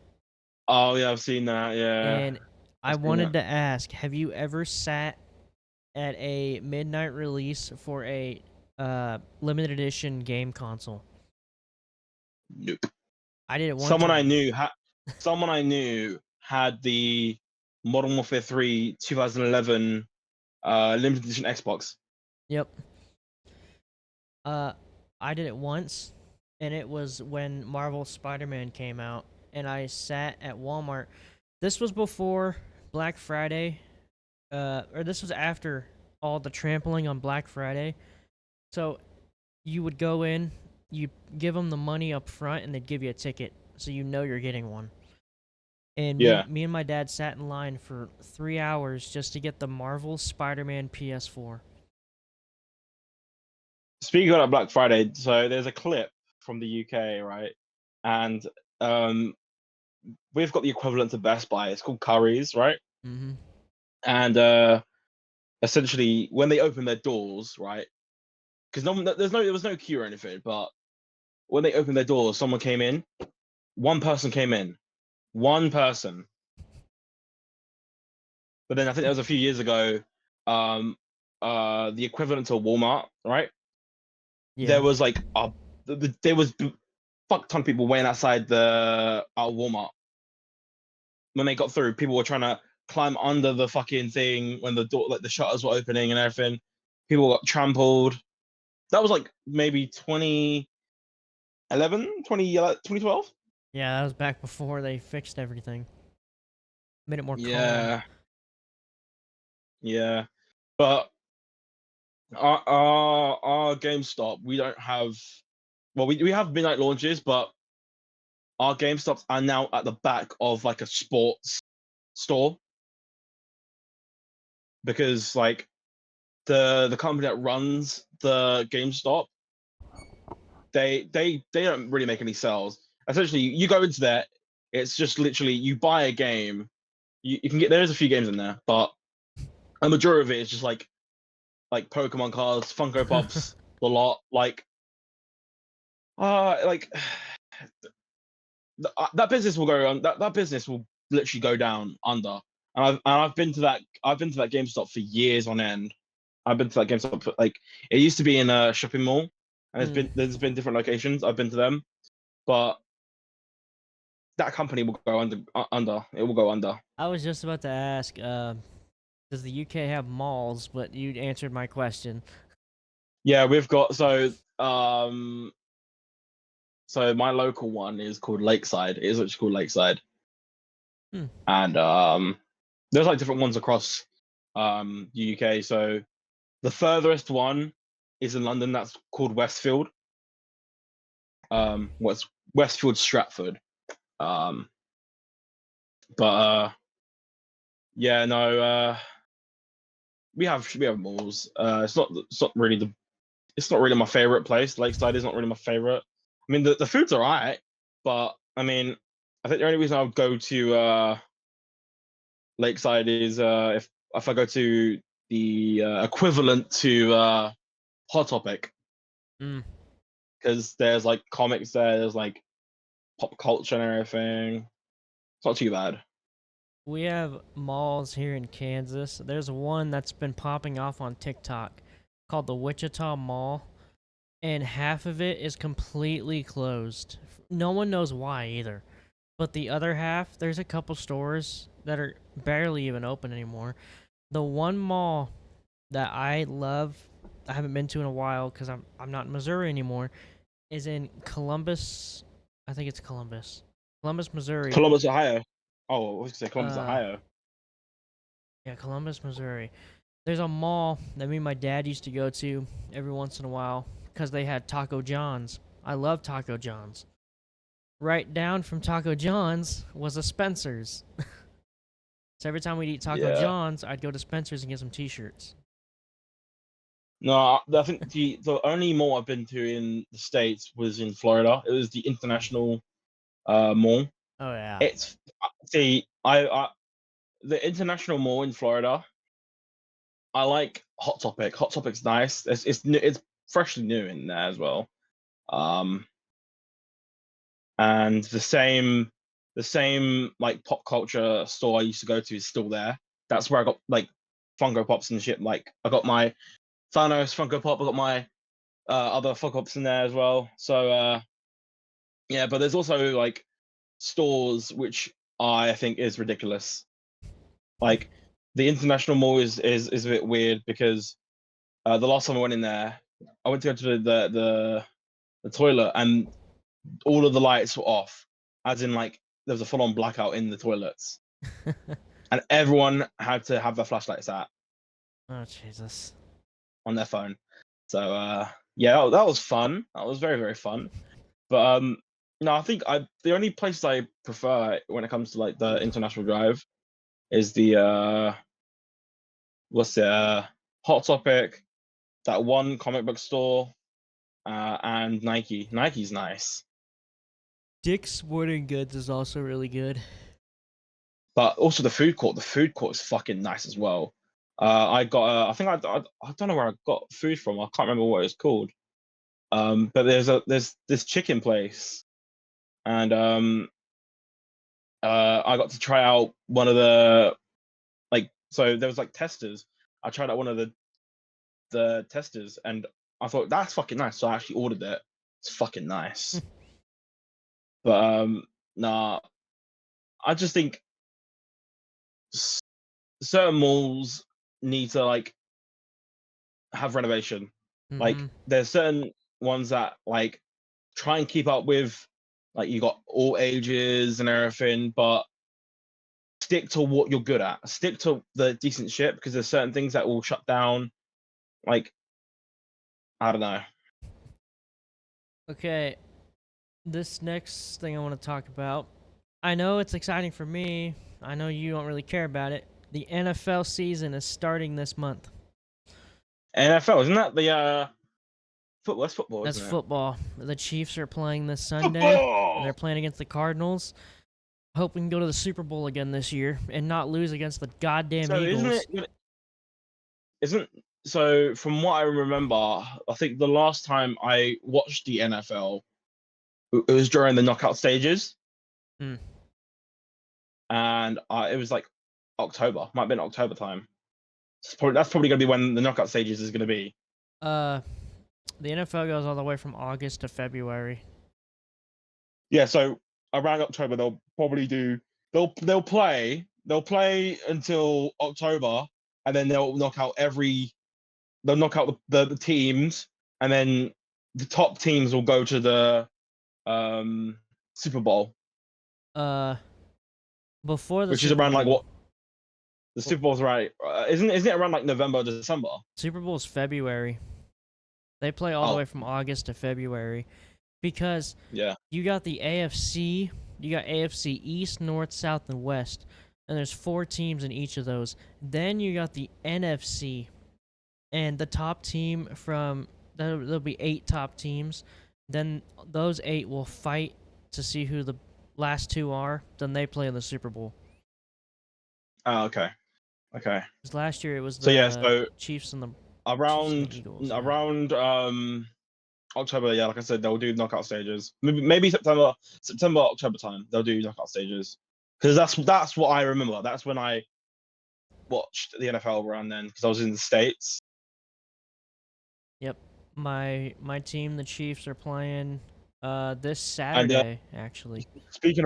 [SPEAKER 2] Oh yeah, I've seen that. Yeah,
[SPEAKER 1] and I
[SPEAKER 2] I've seen
[SPEAKER 1] wanted
[SPEAKER 2] that.
[SPEAKER 1] to ask: have you ever sat at a midnight release for a limited edition game console?
[SPEAKER 2] Nope.
[SPEAKER 1] I did it one
[SPEAKER 2] Someone I
[SPEAKER 1] time.
[SPEAKER 2] knew had someone I knew had the Modern Warfare 3 2011 limited edition Xbox.
[SPEAKER 1] Yep. Uh, I did it once, and it was when Marvel Spider-Man came out, and I sat at Walmart. This was before Black Friday, or this was after all the trampling on Black Friday. So you would go in, you give them the money up front, and they'd give you a ticket, so you know you're getting one. And
[SPEAKER 2] Yeah.
[SPEAKER 1] me and my dad sat in line for 3 hours just to get the Marvel Spider-Man PS4.
[SPEAKER 2] Speaking of Black Friday, so there's a clip from the UK, right? And um, we've got the equivalent to Best Buy. It's called Currys, right?
[SPEAKER 1] Mm-hmm.
[SPEAKER 2] And essentially, when they open their doors, right? Because there was no queue or anything, but when they opened their doors, someone came in. One person came in. One person. But then I think that was a few years ago. Um, the equivalent to Walmart, right?
[SPEAKER 1] Yeah.
[SPEAKER 2] There was like there was fuck ton of people waiting outside the Walmart when they got through. People were trying to climb under the fucking thing when the door, like the shutters were opening and everything. People got trampled. That was like maybe 2011, 2012.
[SPEAKER 1] Yeah, that was back before they fixed everything. Made it more calm.
[SPEAKER 2] Yeah, yeah. But our GameStop, we don't have. Well, we have midnight launches, but our GameStops are now at the back of like a sports store because like the company that runs the GameStop, they don't really make any sales. Essentially, you go into there, it's just literally you buy a game. You can get there's a few games in there, but a majority of it is just like Pokemon cards, Funko Pops, the lot. Like that business will go on. That business will literally go down under. I've been to that GameStop for years on end. I've been to that GameStop for, like it used to be in a shopping mall, and
[SPEAKER 1] Mm.
[SPEAKER 2] there's been different locations. I've been to them, but that company will go under. Under it will go under.
[SPEAKER 1] I was just about to ask, does the UK have malls? But you answered my question.
[SPEAKER 2] Yeah, we've got so my local one is called Lakeside. It is actually called Lakeside,
[SPEAKER 1] Hmm.
[SPEAKER 2] and there's like different ones across UK. So the furthest one is in London. That's called Westfield. What's Westfield Stratford. Um, but yeah, no, we have malls. It's not really my favorite place. Lakeside is not really my favorite. I mean, the food's alright, but I mean, I think the only reason I would go to Lakeside is if I go to the equivalent to Hot Topic,
[SPEAKER 1] Mm.
[SPEAKER 2] because there's like comics there, there's like pop culture and everything. It's not too bad.
[SPEAKER 1] We have malls here in Kansas. There's one that's been popping off on TikTok called the Wichita Mall. and half of it is completely closed. No one knows why either. But the other half, there's a couple stores that are barely even open anymore. The one mall that I love, I haven't been to in a while because I'm not in Missouri anymore, is in Columbus. I think it's Columbus, Missouri.
[SPEAKER 2] Columbus, Ohio. Oh, I was gonna say Columbus,
[SPEAKER 1] Uh,
[SPEAKER 2] Ohio.
[SPEAKER 1] yeah, Columbus, Missouri. There's a mall that me and my dad used to go to every once in a while because they had Taco John's. I love Taco John's. Right down from Taco John's was a Spencer's. So every time we'd eat Taco
[SPEAKER 2] Yeah.
[SPEAKER 1] John's, I'd go to Spencer's and get some T-shirts.
[SPEAKER 2] No, I think the only mall I've been to in the States was in Florida. It was the International Mall.
[SPEAKER 1] Oh yeah.
[SPEAKER 2] It's see, I the International Mall in Florida. I like Hot Topic. Hot Topic's nice. It's new, it's freshly new in there as well. Um, and the same like pop culture store I used to go to is still there. That's where I got like Funko Pops and shit. Like I got my Thanos Funko Pop. I got my other Funko Pops in there as well. So yeah, but there's also like stores which I think is ridiculous. Like the International Mall is a bit weird because the last time I went in there, I went to go to the toilet and all of the lights were off, as in like there was a full on blackout in the toilets, and everyone had to have their flashlights out
[SPEAKER 1] Oh Jesus.
[SPEAKER 2] on their phone. So yeah, that was fun. That was very very fun. But no, I think the only place I prefer when it comes to like the International Drive is the what's it Hot Topic, that one comic book store, and Nike. Nike's nice.
[SPEAKER 1] Dick's Sporting Goods is also really good.
[SPEAKER 2] But also the food court. The food court is fucking nice as well. I got. I think I don't know where I got food from. I can't remember what it's called. But there's this chicken place, and I got to try out one of the like. So there was like testers. I tried out one of the testers, and I thought that's fucking nice. So I actually ordered it. It's fucking nice. But nah, I just think certain malls need to like have renovation. Like
[SPEAKER 1] Mm-hmm.
[SPEAKER 2] there's certain ones that like try and keep up with like you got all ages and everything, but stick to what you're good at. Stick to the decent shit because there's certain things that will shut down. Like I don't know.
[SPEAKER 1] Okay, this next thing I want to talk about. I know it's exciting for me. I know you don't really care about it. The NFL season is starting this month.
[SPEAKER 2] NFL, isn't that the football? That's football,
[SPEAKER 1] That's
[SPEAKER 2] isn't it?
[SPEAKER 1] football. The Chiefs are playing this Sunday, and they're
[SPEAKER 2] Football.
[SPEAKER 1] playing against the Cardinals. Hope we can go to the Super Bowl again this year and not lose against the goddamn
[SPEAKER 2] So isn't
[SPEAKER 1] Eagles.
[SPEAKER 2] it? Isn't so? From what I remember, I think the last time I watched the NFL, it was during the knockout stages.
[SPEAKER 1] Hmm.
[SPEAKER 2] And it was like October, might have been October time. That's probably going to be when the knockout stages is going to be.
[SPEAKER 1] Uh, the NFL goes all the way from August to February.
[SPEAKER 2] Yeah, so around October they'll probably do. They'll play until October, and then they'll knock out the teams, and then the top teams will go to the Super Bowl,
[SPEAKER 1] Uh, before the
[SPEAKER 2] which is
[SPEAKER 1] Super
[SPEAKER 2] around like
[SPEAKER 1] Bowl.
[SPEAKER 2] what the Super Bowl's right. Isn't it around like November, December?
[SPEAKER 1] Super Bowl's February. They play all the
[SPEAKER 2] Oh
[SPEAKER 1] way from August to February because
[SPEAKER 2] yeah.
[SPEAKER 1] you got the AFC, you got AFC East, North, South, and West, and there's 4 teams in each of those. Then you got the NFC, and the top team from there'll be 8 top teams. Then those 8 will fight to see who the last 2 are. Then they play in the Super Bowl.
[SPEAKER 2] Oh, okay. Okay.
[SPEAKER 1] 'Cause last year it was
[SPEAKER 2] So yeah,
[SPEAKER 1] the
[SPEAKER 2] so
[SPEAKER 1] Chiefs and the
[SPEAKER 2] around
[SPEAKER 1] Eagles. Yeah.
[SPEAKER 2] around October, yeah, like I said, they'll do knockout stages. Maybe September, October time, they'll do knockout stages. Because that's what I remember. That's when I watched the NFL around then, because I was in the States.
[SPEAKER 1] Yep. My team, the Chiefs, are playing this
[SPEAKER 2] And
[SPEAKER 1] Saturday, actually.
[SPEAKER 2] speaking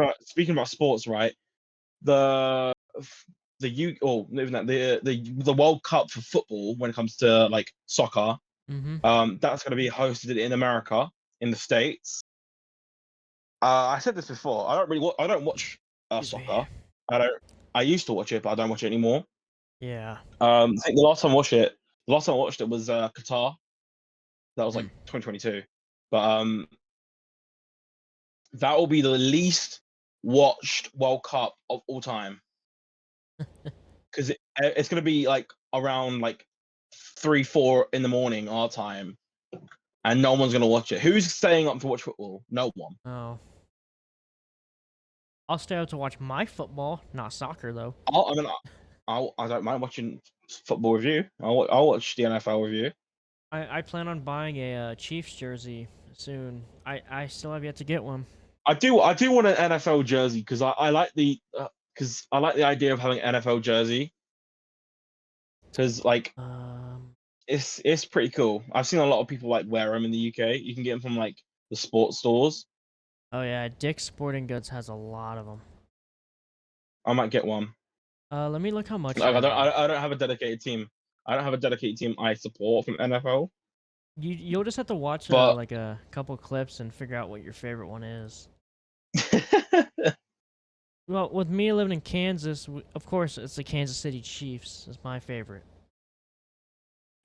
[SPEAKER 2] about sports, right? The the U or even that the World Cup for football when it comes to like soccer,
[SPEAKER 1] Mm-hmm.
[SPEAKER 2] that's going to be hosted in America, in the States. I said this before. I don't watch
[SPEAKER 1] Excuse me.
[SPEAKER 2] soccer. I don't. I used to watch it, but I don't watch it anymore.
[SPEAKER 1] Yeah.
[SPEAKER 2] I think the last time I watched it was Qatar. That was like 2022. But that will be the least watched World Cup of all time because it's going to be like around like 3, 4 in the morning our time, and no one's going to watch it. Who's staying up to watch football? No one.
[SPEAKER 1] Oh. I'll stay out to watch my football, not soccer though.
[SPEAKER 2] I mean, I don't mind watching football with you. I'll watch the NFL with you.
[SPEAKER 1] I plan on buying a Chiefs jersey soon. I still have yet to get one.
[SPEAKER 2] I do want an NFL jersey because I like the idea of having an NFL jersey because like
[SPEAKER 1] Um.
[SPEAKER 2] it's pretty cool. I've seen a lot of people like wear them in the UK. You can get them from like the sports stores.
[SPEAKER 1] Oh yeah, Dick's Sporting Goods has a lot of them.
[SPEAKER 2] I might get one.
[SPEAKER 1] Let me look how much
[SPEAKER 2] Like
[SPEAKER 1] they are.
[SPEAKER 2] I don't have a dedicated team. I don't have a dedicated team I support from NFL.
[SPEAKER 1] You'll just have to watch
[SPEAKER 2] But
[SPEAKER 1] like a couple clips and figure out what your favorite one is. Well, with me living in Kansas, of course it's the Kansas City Chiefs. Is my favorite.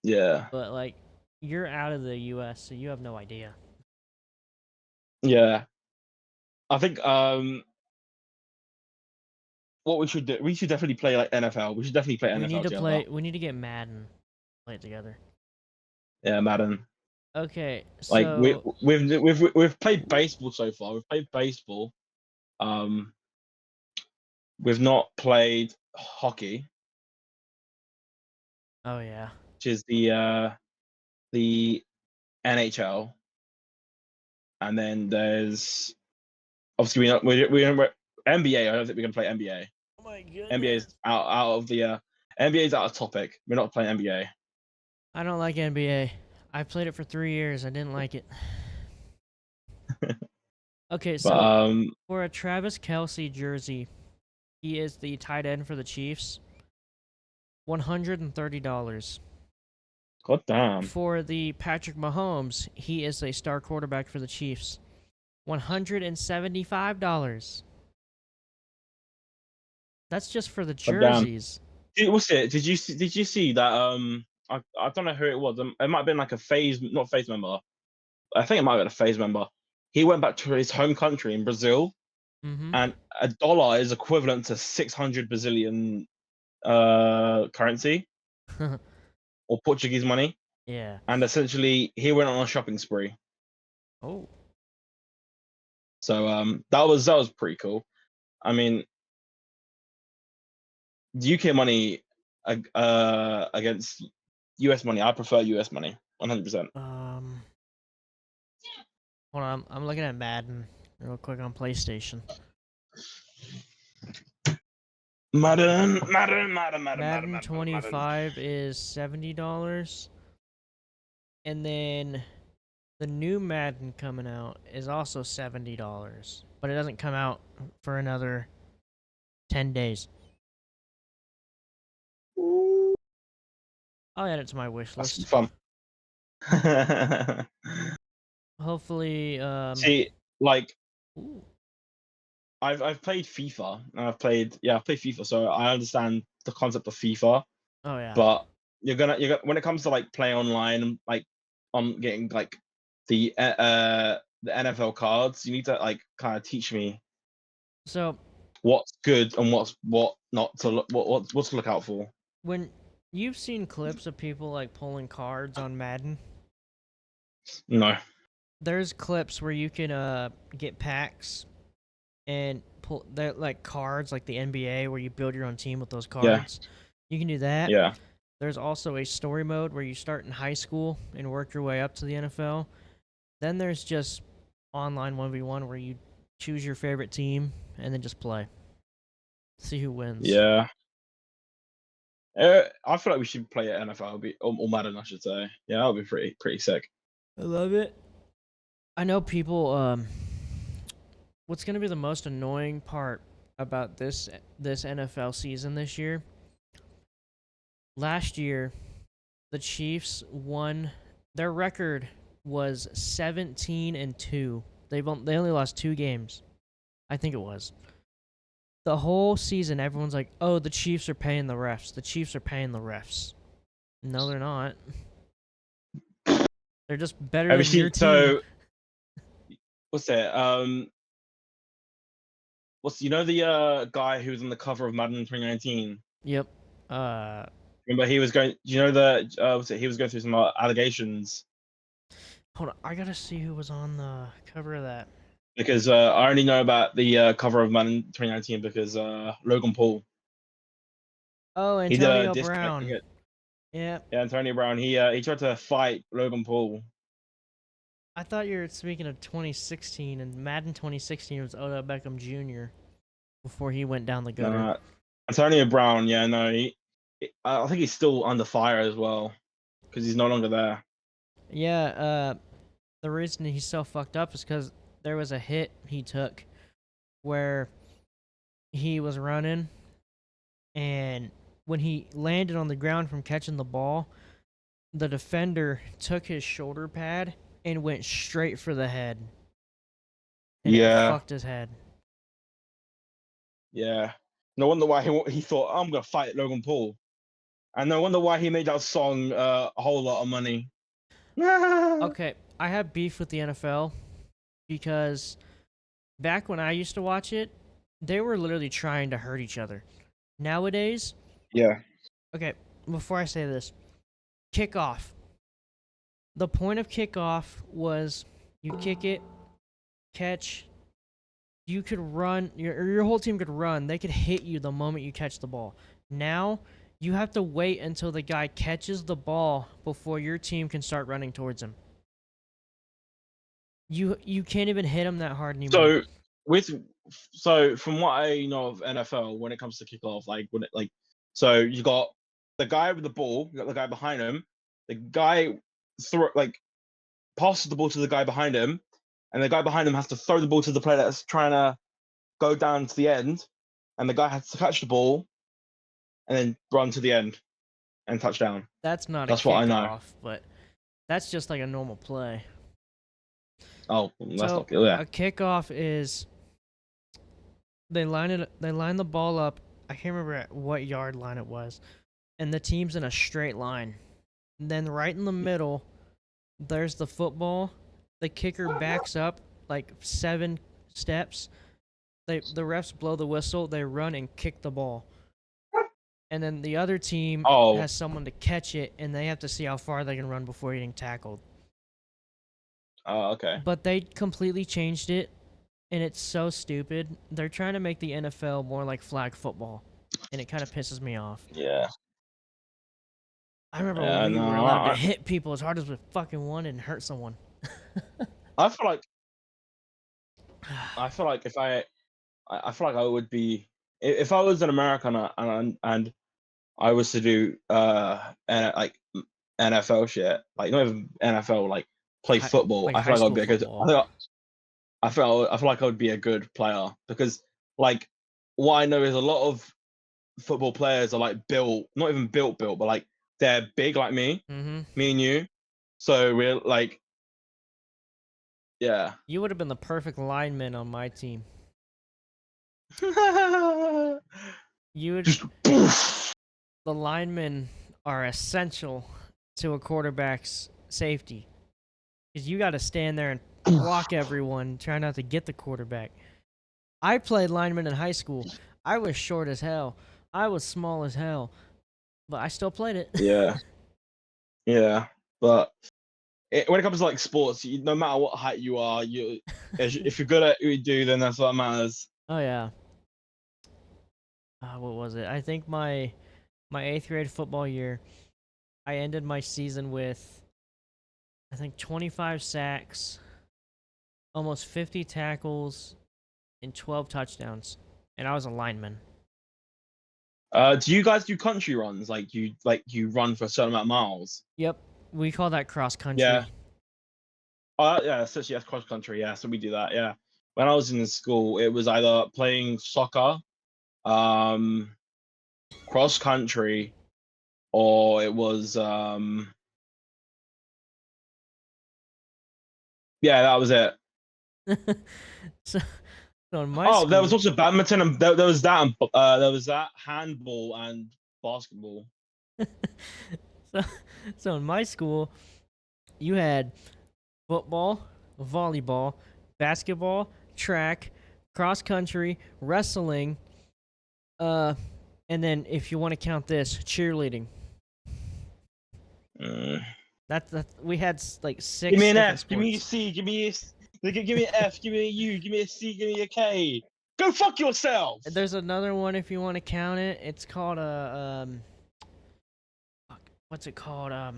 [SPEAKER 2] yeah,
[SPEAKER 1] But like, you're out of the U.S., so you have no idea.
[SPEAKER 2] yeah. I think what we should definitely play like NFL. We should definitely play
[SPEAKER 1] We need
[SPEAKER 2] NFL
[SPEAKER 1] to
[SPEAKER 2] together.
[SPEAKER 1] play. We need to get Madden, play it together.
[SPEAKER 2] Yeah, Madden.
[SPEAKER 1] Okay,
[SPEAKER 2] Like
[SPEAKER 1] so
[SPEAKER 2] we've played baseball so far. We've played baseball. Um, we've not played hockey,
[SPEAKER 1] oh yeah,
[SPEAKER 2] which is the NHL, and then there's obviously we're NBA. I don't think we're gonna play NBA.
[SPEAKER 1] oh my
[SPEAKER 2] NBA
[SPEAKER 1] goodness.
[SPEAKER 2] is out of the NBA is out of topic. We're not playing NBA.
[SPEAKER 1] I don't like NBA. I played it for 3 years. I didn't like it. Okay,
[SPEAKER 2] But
[SPEAKER 1] so for a Travis Kelsey jersey, he is the tight end for the Chiefs. $130.
[SPEAKER 2] god damn,
[SPEAKER 1] For the Patrick Mahomes, he is a star quarterback for the Chiefs. $175. That's just for the
[SPEAKER 2] god damn.
[SPEAKER 1] jerseys.
[SPEAKER 2] What's it? Did you see that? I don't know who it was. It might have been like a phase, not phase member. I think it might have been a phase member. He went back to his home country in Brazil,
[SPEAKER 1] Mm-hmm.
[SPEAKER 2] and a dollar is equivalent to 600 Brazilian currency or Portuguese money.
[SPEAKER 1] Yeah.
[SPEAKER 2] And essentially, he went on a shopping spree.
[SPEAKER 1] Oh.
[SPEAKER 2] So that was pretty cool. I mean, UK money against US money. I prefer US money, 100%.
[SPEAKER 1] Hold on. I'm looking at Madden real quick on PlayStation. Madden
[SPEAKER 2] Madden.
[SPEAKER 1] 25 is $70, and then the new Madden coming out is also $70, but it doesn't come out for another 10 days. I'll add it to my wish
[SPEAKER 2] That's
[SPEAKER 1] list.
[SPEAKER 2] fun.
[SPEAKER 1] Hopefully,
[SPEAKER 2] See, like
[SPEAKER 1] ooh.
[SPEAKER 2] I've played FIFA and I've played FIFA, so I understand the concept of FIFA.
[SPEAKER 1] Oh yeah.
[SPEAKER 2] But you're gonna when it comes to like playing online and like on getting like the NFL cards, you need to like kind of teach me
[SPEAKER 1] So
[SPEAKER 2] what's good and what not to look what to look out for.
[SPEAKER 1] when you've seen clips of people like pulling cards on Madden,
[SPEAKER 2] No.
[SPEAKER 1] there's clips where you can get packs and pull they're like cards like the NBA where you build your own team with those
[SPEAKER 2] Yeah.
[SPEAKER 1] cards. You can do that.
[SPEAKER 2] Yeah.
[SPEAKER 1] There's also a story mode where you start in high school and work your way up to the NFL. Then there's just online 1v1 where you choose your favorite team and then just play. See who wins.
[SPEAKER 2] Yeah. I feel like we should play at NFL or Madden, I should say. Yeah, that would be pretty sick.
[SPEAKER 1] I love it. I know people. What's gonna be the most annoying part about this NFL season this year? Last year, the Chiefs won. Their record was 17-2. They only lost 2 games. I think it was. The whole season, everyone's like, "Oh, the Chiefs are paying the refs. The Chiefs are paying the refs." No, they're not. They're just better
[SPEAKER 2] Have you
[SPEAKER 1] than your
[SPEAKER 2] seen?
[SPEAKER 1] team.
[SPEAKER 2] So what's it? What's the guy who was on the cover of Madden 2019?
[SPEAKER 1] Yep. Uh,
[SPEAKER 2] Remember he was going. You know the what's it? He was going through some allegations
[SPEAKER 1] Hold on. I gotta see who was on the cover of that.
[SPEAKER 2] because I only know about the cover of Madden 2019 because Logan Paul.
[SPEAKER 1] Oh,
[SPEAKER 2] He did a
[SPEAKER 1] Antonio
[SPEAKER 2] diss track.
[SPEAKER 1] Brown. Yep.
[SPEAKER 2] Yeah, Antonio Brown. He tried to fight Logan Paul.
[SPEAKER 1] I thought you were speaking of 2016, and Madden 2016 was Odell Beckham Jr. before he went down the gutter.
[SPEAKER 2] Nah, Antonio Brown. Yeah, no, I think he's still under fire as well because he's no longer there.
[SPEAKER 1] Yeah, the reason he's so fucked up is because there was a hit he took where he was running, and when he landed on the ground from catching the ball, the defender took his shoulder pad and went straight for the head, and it
[SPEAKER 2] Yeah,
[SPEAKER 1] fucked his head.
[SPEAKER 2] yeah. No wonder why he thought I'm gonna fight Logan Paul, and no wonder why he made that song a whole lot of money.
[SPEAKER 1] Okay, I have beef with the NFL because back when I used to watch it, they were literally trying to hurt each other. Nowadays,
[SPEAKER 2] Yeah,
[SPEAKER 1] okay, before I say this, kickoff. The point of kickoff was you kick it, catch. You could run, your whole team could run. They could hit you the moment you catch the ball. Now, you have to wait until the guy catches the ball before your team can start running towards him. You can't even hit him that hard anymore.
[SPEAKER 2] So with so from what I know of NFL, when it comes to kickoff, like when it so you got the guy with the ball, you got the guy behind him, the guy passes the ball to the guy behind him, and the guy behind him has to throw the ball to the player that's trying to go down to the end, and the guy has to catch the ball and then run to the end and touchdown.
[SPEAKER 1] That's not a
[SPEAKER 2] That's what I know.
[SPEAKER 1] kickoff, but that's just like a normal play.
[SPEAKER 2] Oh, that's
[SPEAKER 1] So
[SPEAKER 2] not good. Yeah.
[SPEAKER 1] a kickoff is they line the ball up. I can't remember at what yard line it was, and the team's in a straight line. Then right in the middle, there's the football. The kicker backs up like 7 steps. The refs blow the whistle. They run and kick the ball, and then the other team
[SPEAKER 2] Oh,
[SPEAKER 1] has someone to catch it, and they have to see how far they can run before getting tackled.
[SPEAKER 2] okay.
[SPEAKER 1] But they completely changed it, and it's so stupid. They're trying to make the NFL more like flag football, and it kind of pisses me off.
[SPEAKER 2] Yeah.
[SPEAKER 1] I remember when
[SPEAKER 2] Yeah.
[SPEAKER 1] we
[SPEAKER 2] No,
[SPEAKER 1] were allowed to hit people as hard as we fucking wanted and hurt someone.
[SPEAKER 2] I feel like if I feel like I would be if I was an American and I was to do like NFL shit, like not even NFL, like play football.
[SPEAKER 1] Like
[SPEAKER 2] I
[SPEAKER 1] high
[SPEAKER 2] feel like I'd
[SPEAKER 1] school
[SPEAKER 2] be a good.
[SPEAKER 1] football.
[SPEAKER 2] I feel like I would be a good player because like what I know is a lot of football players are like built, not even built, but like they're big like
[SPEAKER 1] Mm-hmm.
[SPEAKER 2] me and you. So we're like, yeah.
[SPEAKER 1] You would have been the perfect lineman on my team. You would.
[SPEAKER 2] Just poof.
[SPEAKER 1] The linemen are essential to a quarterback's safety because you got to stand there and block everyone, try not to get the quarterback. I played lineman in high school. I was short as hell. I was small as hell, but I still played it.
[SPEAKER 2] Yeah, yeah. But when it comes to like sports, no matter what height you are, if you're good at what you do, then that's what matters.
[SPEAKER 1] Oh yeah. What was it? I think my 8th grade football year, I ended my season with I think 25 sacks, almost 50 tackles, and 12 touchdowns, and I was a lineman.
[SPEAKER 2] Do you guys do country runs? Like you run for a certain amount of miles?
[SPEAKER 1] Yep, we call that cross
[SPEAKER 2] Yeah,
[SPEAKER 1] country.
[SPEAKER 2] Yeah, essentially that's cross country. Yeah, so we do that. Yeah, when I was in school, it was either playing soccer, cross country, or it was yeah, that was it.
[SPEAKER 1] so, so in my
[SPEAKER 2] Oh, there was
[SPEAKER 1] school,
[SPEAKER 2] also badminton, and there was that, and there was that handball and basketball.
[SPEAKER 1] so, so in my school, you had football, volleyball, basketball, track, cross country, wrestling, uh, and then if you want to count this, cheerleading.
[SPEAKER 2] Mm.
[SPEAKER 1] That's we had like
[SPEAKER 2] Give me
[SPEAKER 1] 6
[SPEAKER 2] an
[SPEAKER 1] different
[SPEAKER 2] F. Give me a
[SPEAKER 1] sports.
[SPEAKER 2] C. Give me an F. Give me a U. Give me a C. Give me a K. Go fuck yourself.
[SPEAKER 1] There's another one if you want to count it. It's called a what's it called? I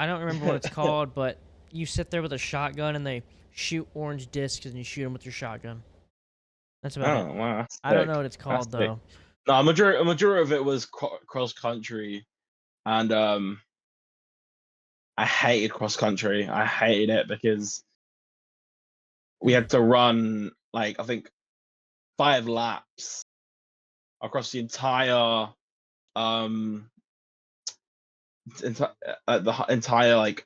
[SPEAKER 1] don't remember what it's called, but you sit there with a shotgun and they shoot orange discs and you shoot them with your shotgun. That's about it.
[SPEAKER 2] Oh wow, that's
[SPEAKER 1] I don't know
[SPEAKER 2] sick.
[SPEAKER 1] what it's
[SPEAKER 2] That's
[SPEAKER 1] called
[SPEAKER 2] sick.
[SPEAKER 1] though.
[SPEAKER 2] No, a majority of it was cross country, and I hated cross country. I hated it because we had to run like I think 5 laps across the entire um the entire like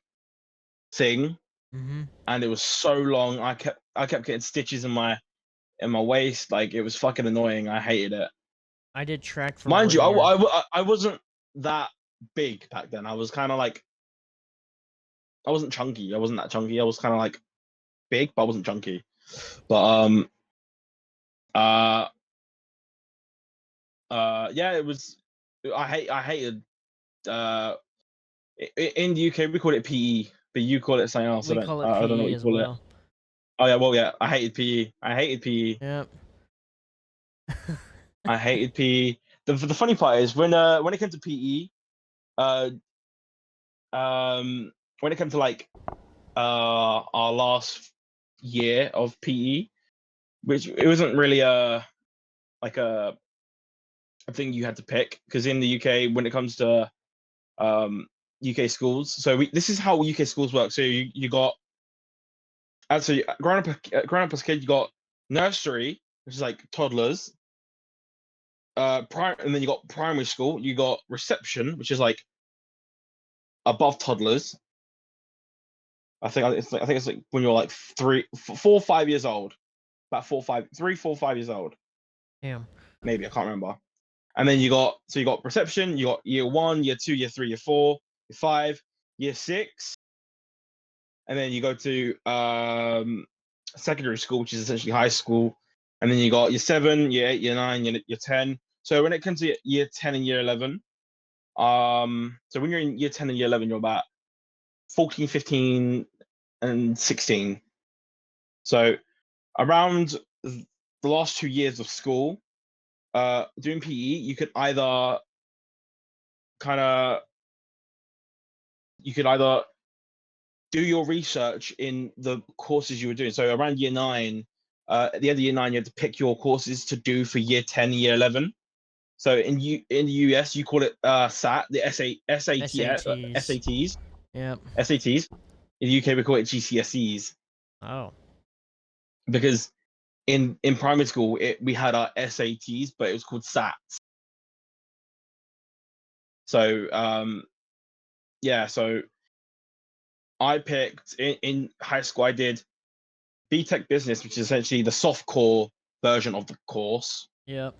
[SPEAKER 2] thing,
[SPEAKER 1] Mm-hmm.
[SPEAKER 2] and it was so long. I kept getting stitches in my waist. Like it was fucking annoying. I hated it.
[SPEAKER 1] I did track for
[SPEAKER 2] Mind
[SPEAKER 1] one
[SPEAKER 2] you,
[SPEAKER 1] year.
[SPEAKER 2] I wasn't that big back then. I was kind of like I wasn't chunky. I wasn't that chunky. I was kind of like big, but I wasn't chunky. But uh yeah, it was. I hated uh in the UK we call it PE, but you call it something else.
[SPEAKER 1] We call it
[SPEAKER 2] I don't know what
[SPEAKER 1] PE
[SPEAKER 2] you
[SPEAKER 1] as
[SPEAKER 2] call it.
[SPEAKER 1] well.
[SPEAKER 2] Oh yeah, well yeah, I hated PE. I hated PE.
[SPEAKER 1] Yep.
[SPEAKER 2] I hated PE. The funny part is when it came to PE, uh when it came to like our last year of PE, which it wasn't really like a thing you had to pick because in the UK when it comes to UK schools, so this is how UK schools work. So you got actually growing up as a kid, you got nursery, which is like toddlers, and then you got primary school, you got reception, which is like above toddlers. I think it's like when you're like 4, 5 years old, about 4, 5 years old,
[SPEAKER 1] Damn.
[SPEAKER 2] maybe I can't remember. And then you got reception, you got year 1, year 2, year 3, year 4, year 5, year 6, and then you go to secondary school, which is essentially high school, and then you got year 7, year 8, year 9, year 10. So when it comes to year 10 and year 11, so when you're in year 10 and year 11, you're about 14, 15, and 16. So around the last 2 years of school, doing PE, you could either kind of you could either do your research in the courses you were doing. So around year 9, at the end of year 9, you had to pick your courses to do for year 10, year 11. So in the US, you call it SAT, the
[SPEAKER 1] SATs.
[SPEAKER 2] SATs,
[SPEAKER 1] Yep.
[SPEAKER 2] SATs. In the UK, we call it GCSEs
[SPEAKER 1] Oh.
[SPEAKER 2] because in primary school we had our SATs, but it was called SATs. So yeah, so I picked in high school. I did BTech Business, which is essentially the soft core version of the course.
[SPEAKER 1] Yep.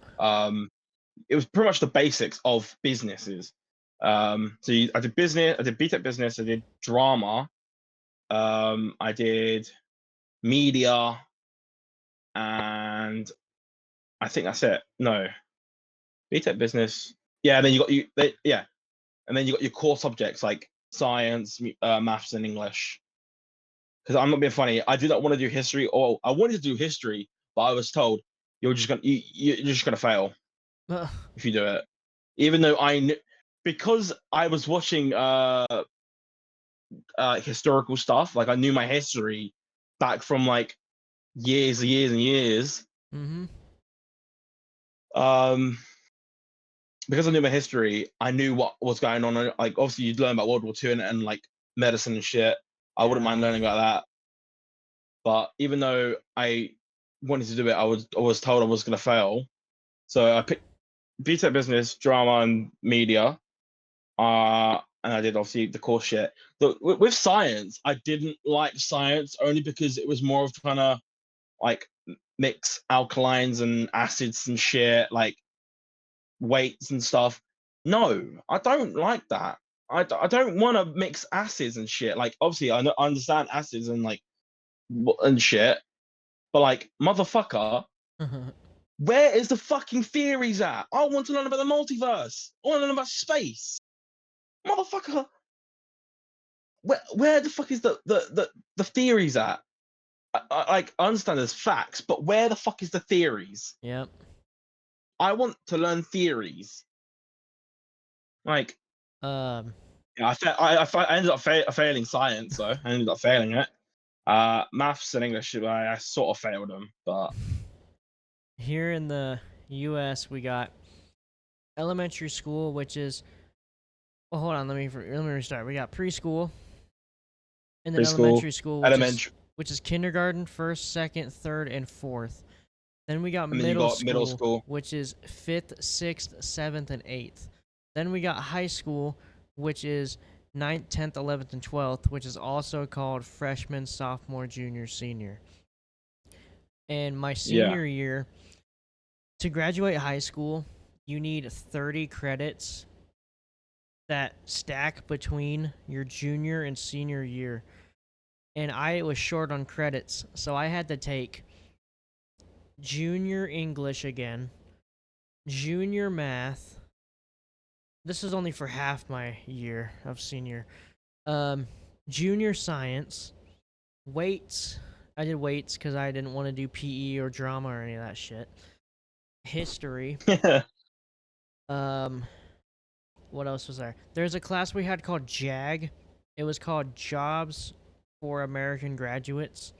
[SPEAKER 2] It was pretty much the basics of businesses. I did business, I did BTech Business, I did drama, I did media, and I think that's it. No, BTech Business. Yeah, then yeah, and then you got your core subjects like science, maths, and English. Because I'm not being funny, I did not want to do history, or I wanted to do history, but I was told you're just gonna fail if you do it. Even though I knew, because I was watching historical stuff, like I knew my history back from like years and years and years.
[SPEAKER 1] Mm-hmm.
[SPEAKER 2] Um, because I knew my history, I knew what was going on. Like obviously, you'd learn about World War II and like medicine and shit. I wouldn't mind learning about that. But even though I wanted to do it, I was told I was going to fail. So I picked BTEC Business, Drama, and Media. And I did obviously the course shit. But with science, I didn't like science only because it was more of trying to like mix alkalines and acids and shit, like weights and stuff. No, I don't like that. I don't want to mix acids and shit. Like obviously I understand acids and like and shit, but like motherfucker, where is the fucking theories at? I want to learn about the multiverse. I want to learn about space. Motherfucker, where the fuck is the theories at? I understand there's facts, but where the fuck is the theories?
[SPEAKER 1] Yep.
[SPEAKER 2] I want to learn theories. Like, yeah, I ended up failing science, so I ended up failing it. Maths and English, I sort of failed them, but
[SPEAKER 1] Here in the U.S., we got elementary school, which is. Well, hold on. Let me restart. We got preschool, and then
[SPEAKER 2] preschool,
[SPEAKER 1] elementary school, which is kindergarten, first, second, third, and fourth. Then we got
[SPEAKER 2] and then you got middle school,
[SPEAKER 1] which is 5th, 6th, 7th, and 8th. Then we got high school, which is 9th, 10th, 11th, and 12th, which is also called freshman, sophomore, junior, senior. And my senior year, to graduate high school, you need 30 credits that stack between your junior and senior year. And I was short on credits, so I had to take junior English again, junior math. This is only for half my year of senior. Junior science, weights. I did weights because I didn't want to do PE or drama or any of that shit. History. What else was there? There's a class we had called JAG. It was called Jobs for American Graduates.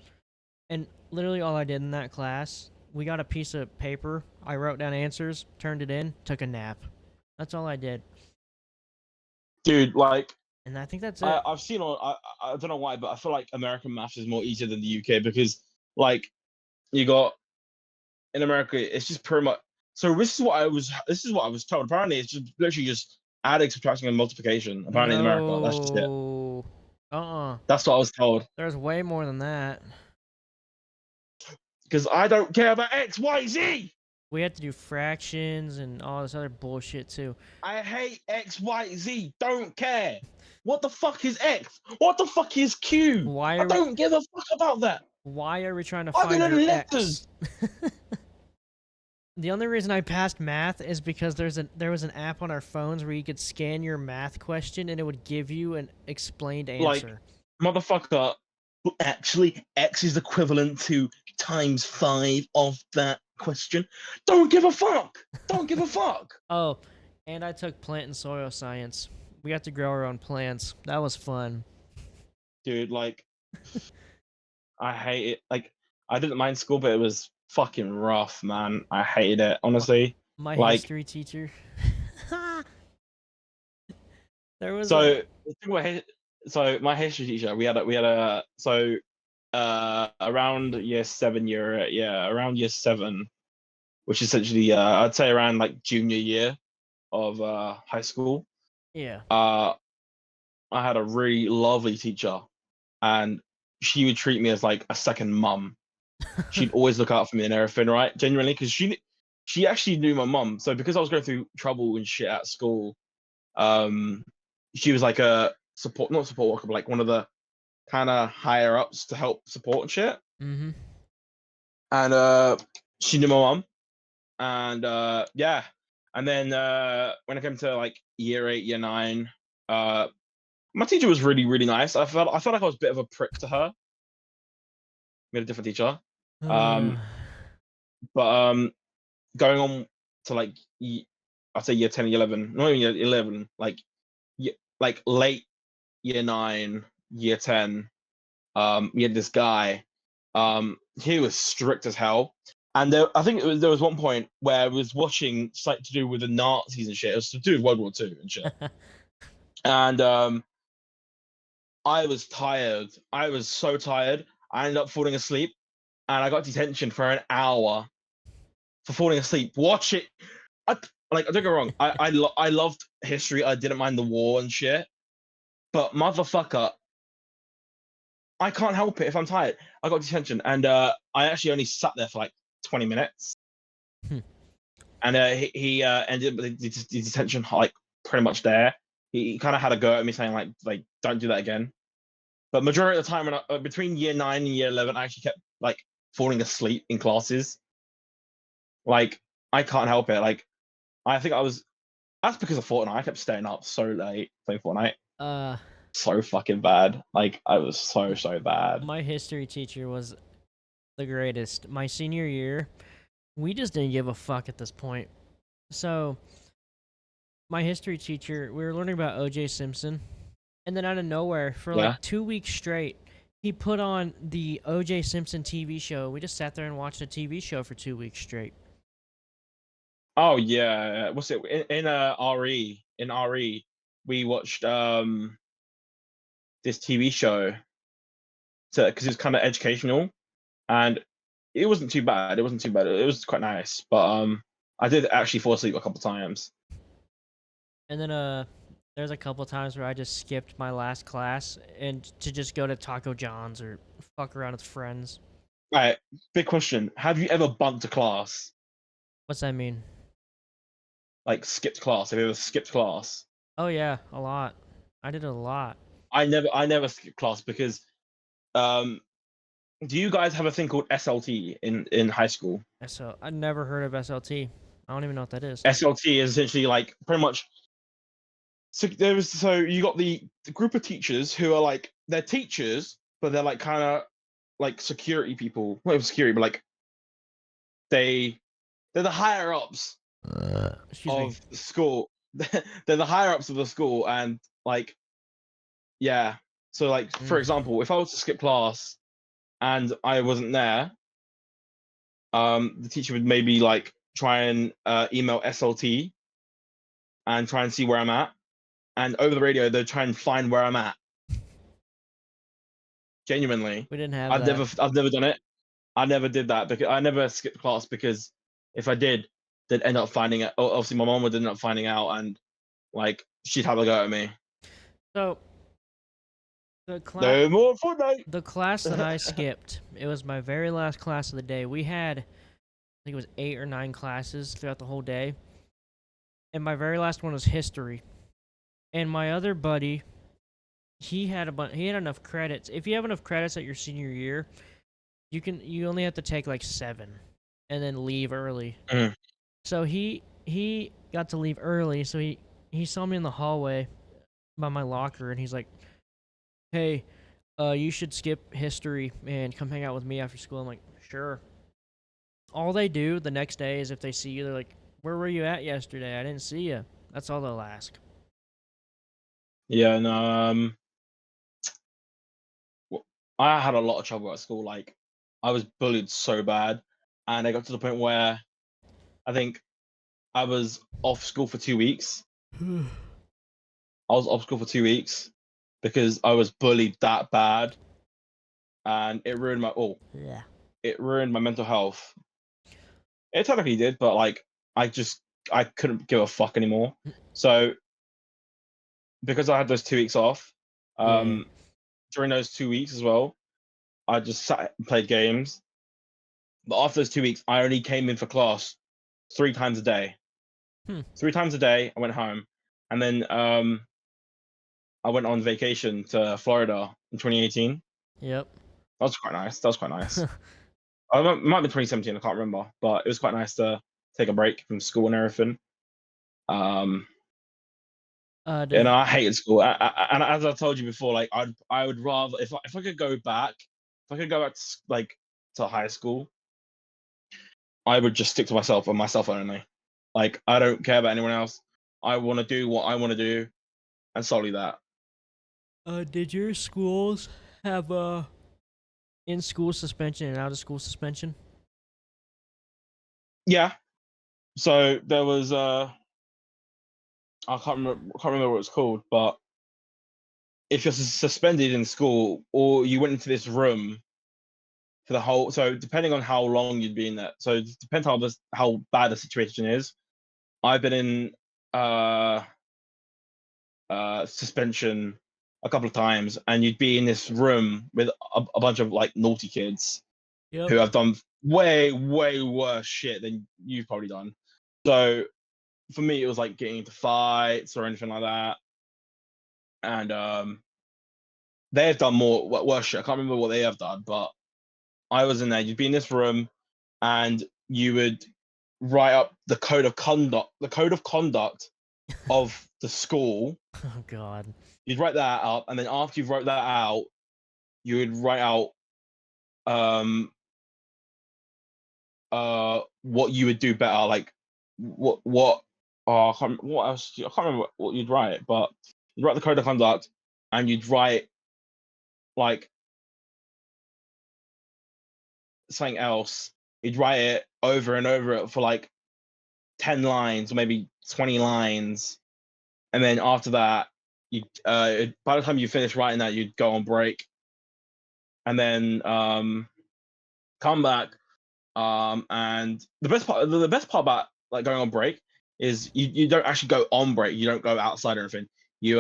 [SPEAKER 1] And literally all I did in that class, we got a piece of paper, I wrote down answers, turned it in, took a nap. That's all I did.
[SPEAKER 2] Dude, like,
[SPEAKER 1] and I think that's it.
[SPEAKER 2] I've seen I don't know why, but I feel like American maths is more easier than the UK because like you got in America, it's just pretty much. So this is what I was told. Apparently, it's just literally just adding, subtracting, and multiplication. Apparently, in America, that's just it. That's what I was told.
[SPEAKER 1] There's way more than that.
[SPEAKER 2] Because I don't care about X, Y, Z.
[SPEAKER 1] We had to do fractions and all this other bullshit too.
[SPEAKER 2] I hate X, Y, Z. Don't care. What the fuck is X? What the fuck is Q? I don't give a fuck about that.
[SPEAKER 1] Why are we trying to find our X? The only reason I passed math is because there was an app on our phones where you could scan your math question and it would give you an explained answer.
[SPEAKER 2] Like, motherfucker, actually, X is equivalent to ×5 of that question. Don't give a fuck. Don't give a fuck.
[SPEAKER 1] Oh, and I took plant and soil science. We got to grow our own plants. That was fun.
[SPEAKER 2] Dude, like, I hate it. Like, I didn't mind school, but it was fucking rough, man. I hated it, honestly.
[SPEAKER 1] My
[SPEAKER 2] like,
[SPEAKER 1] history teacher.
[SPEAKER 2] There was so my history teacher, we had a around year 7, around year 7, which is essentially I'd say around like junior year of high school.
[SPEAKER 1] Yeah.
[SPEAKER 2] I had a really lovely teacher, and she would treat me as like a second mum. She'd always look out for me and everything, right? Genuinely, because she actually knew my mum. So because I was going through trouble and shit at school, she was like a not support worker, but like one of the kind of higher ups to help support and shit.
[SPEAKER 1] Mm-hmm.
[SPEAKER 2] And she knew my mum, and yeah. And then when it came to like year 8, year 9, my teacher was really, really nice. I felt like I was a bit of a prick to her. We had a different teacher. But going on to like I'd say year 10, 11, not even year 11, like late year 9, year 10, we had this guy. He was strict as hell. And I think there was one point where I was watching something to do with the Nazis and shit. It was to do with World War II and shit. And I was tired. I was so tired. I ended up falling asleep, and I got detention for an hour for falling asleep. Watch it. Like, don't get me wrong. I loved history. I didn't mind the war and shit. But motherfucker, I can't help it if I'm tired. I got detention, and I actually only sat there for like 20 minutes.
[SPEAKER 1] Hmm.
[SPEAKER 2] And he ended up with the detention like pretty much there. He kind of had a go at me saying like don't do that again. But majority of the time, when between year 9 and year 11, I actually kept like falling asleep in classes. Like, I can't help it. Like, I think that's because of Fortnite. I kept staying up so late playing Fortnite.
[SPEAKER 1] Uh,
[SPEAKER 2] So fucking bad. Like, I was so bad.
[SPEAKER 1] my history teacher was the greatest. My senior year, we just didn't give a fuck at this point. So, my history teacher, we were learning about O.J. Simpson, and then out of nowhere, for
[SPEAKER 2] Yeah.
[SPEAKER 1] like 2 weeks straight, he put on the O.J. Simpson TV show. We just sat there and watched a TV show for 2 weeks straight.
[SPEAKER 2] Oh yeah. What's it in RE? In RE, we watched this TV show because it's kind of educational, and it wasn't too bad. It wasn't too bad. It was quite nice, but I did actually fall asleep a couple times.
[SPEAKER 1] And then there's a couple times where I just skipped my last class and to just go to Taco John's or fuck around with friends.
[SPEAKER 2] All right, big question: have you ever bunked a class?
[SPEAKER 1] What's that mean?
[SPEAKER 2] Like skipped class? Have you ever skipped class?
[SPEAKER 1] Oh yeah, a lot. I did a lot.
[SPEAKER 2] I never skipped class because um. Do you guys have a thing called SLT in high school?
[SPEAKER 1] So I never heard of SLT. I don't even know what that is.
[SPEAKER 2] SLT is essentially like pretty much. So you got the group of teachers who are like they're teachers, but they're like kind of like security people. Not even security, but like they're the higher ups
[SPEAKER 1] Excuse me.
[SPEAKER 2] of the school. They're the higher ups of the school, and like yeah. So like for example, if I was to skip class and I wasn't there, the teacher would maybe like try and email SLT and try and see where I'm at, and over the radio they'd try and find where I'm at. Genuinely,
[SPEAKER 1] We didn't have
[SPEAKER 2] I've
[SPEAKER 1] that.
[SPEAKER 2] never done it. I never did that because I never skipped class because if I did, they'd end up finding it. Obviously, my mom would end up finding out, and like she'd have a go at me.
[SPEAKER 1] So the class,
[SPEAKER 2] No more Fortnite.
[SPEAKER 1] the class that I skipped, it was my very last class of the day. We had, I think it was 8 or 9 classes throughout the whole day, and my very last one was history. And my other buddy, he had enough credits. If you have enough credits at your senior year, you only have to take like 7 and then leave early.
[SPEAKER 2] Mm.
[SPEAKER 1] So he got to leave early, so he saw me in the hallway by my locker and he's like, "Hey, you should skip history and come hang out with me after school." I'm like, "Sure." All they do the next day is if they see you, they're like, "Where were you at yesterday? I didn't see you." That's all they'll ask.
[SPEAKER 2] Yeah, no. I had a lot of trouble at school. Like, I was bullied so bad, and I got to the point where I think I was off school for 2 weeks. I was off school for 2 weeks because I was bullied that bad, and it ruined
[SPEAKER 1] Yeah.
[SPEAKER 2] it ruined my mental health. It technically did, but like I couldn't give a fuck anymore. So because I had those 2 weeks off,
[SPEAKER 1] Yeah.
[SPEAKER 2] during those 2 weeks as well, I just sat and played games. But after those 2 weeks, I only came in for class 3 times a day.
[SPEAKER 1] Hmm.
[SPEAKER 2] 3 times a day, I went home, and then I went on vacation to Florida in 2018.
[SPEAKER 1] Yep.
[SPEAKER 2] That was quite nice. That was quite nice. It might have been 2017. I can't remember, but it was quite nice to take a break from school and everything. Um, and I hated school. And as I told you before, like I would rather if I could go back, if I could go back to like to high school, I would just stick to myself and myself only. Like I don't care about anyone else. I want to do what I want to do, and solely that.
[SPEAKER 1] Did your schools have in school suspension and out of school suspension?
[SPEAKER 2] Yeah. So there was I can't remember what it's called, but if you're suspended in school, or you went into this room for the whole. So depending on how long you'd be in that. So it depends how bad the situation is. I've been in uh suspension a couple of times, and you'd be in this room with a bunch of like naughty kids
[SPEAKER 1] Yep.
[SPEAKER 2] who have done way worse shit than you've probably done. So for me, it was like getting into fights or anything like that, and they have done more worse shit. I can't remember what they have done, but I was in there. You'd be in this room, and you would write up the code of conduct, of the school.
[SPEAKER 1] Oh God.
[SPEAKER 2] You'd write that up, and then after you've wrote that out, you would write out um what you would do better, like what I can't, what else, I can't remember what you'd write, but you'd write the code of conduct, and you'd write like something else. You'd write it over and over it for like 10 lines or maybe 20 lines, and then after that, you by the time you finish writing that, you'd go on break, and then come back. And the best part about like going on break is you don't actually go on break. You don't go outside or anything. You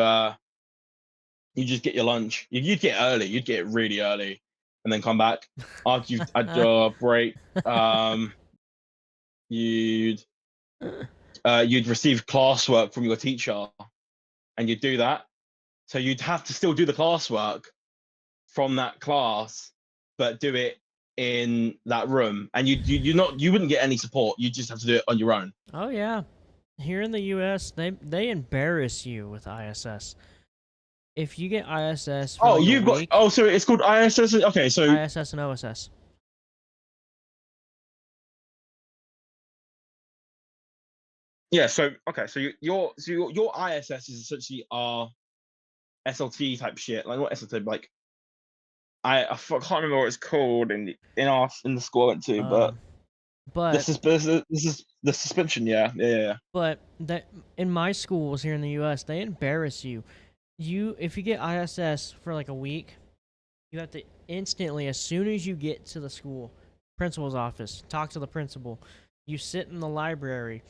[SPEAKER 2] just get your lunch. You'd get early. You'd get really early, and then come back after you've had your break. You'd you'd receive classwork from your teacher, and you'd do that. So you'd have to still do the classwork from that class, but do it in that room, and you wouldn't get any support. You just have to do it on your own.
[SPEAKER 1] Oh yeah. Here in the U.S., they embarrass you with ISS. If you get ISS for
[SPEAKER 2] Oh,
[SPEAKER 1] like a
[SPEAKER 2] you've got,
[SPEAKER 1] week,
[SPEAKER 2] so it's called ISS. Okay, so
[SPEAKER 1] ISS and OSS.
[SPEAKER 2] yeah, so okay, so your ISS is essentially our SLT type shit, like not SLT, but like can't remember what it's called in the school I went to, but
[SPEAKER 1] Um, but
[SPEAKER 2] this is the suspension. Yeah.
[SPEAKER 1] but that in my schools here in the U.S., they embarrass you. If you get ISS for like a week, you have to instantly, as soon as you get to the school, principal's office, talk to the principal. You sit in the library.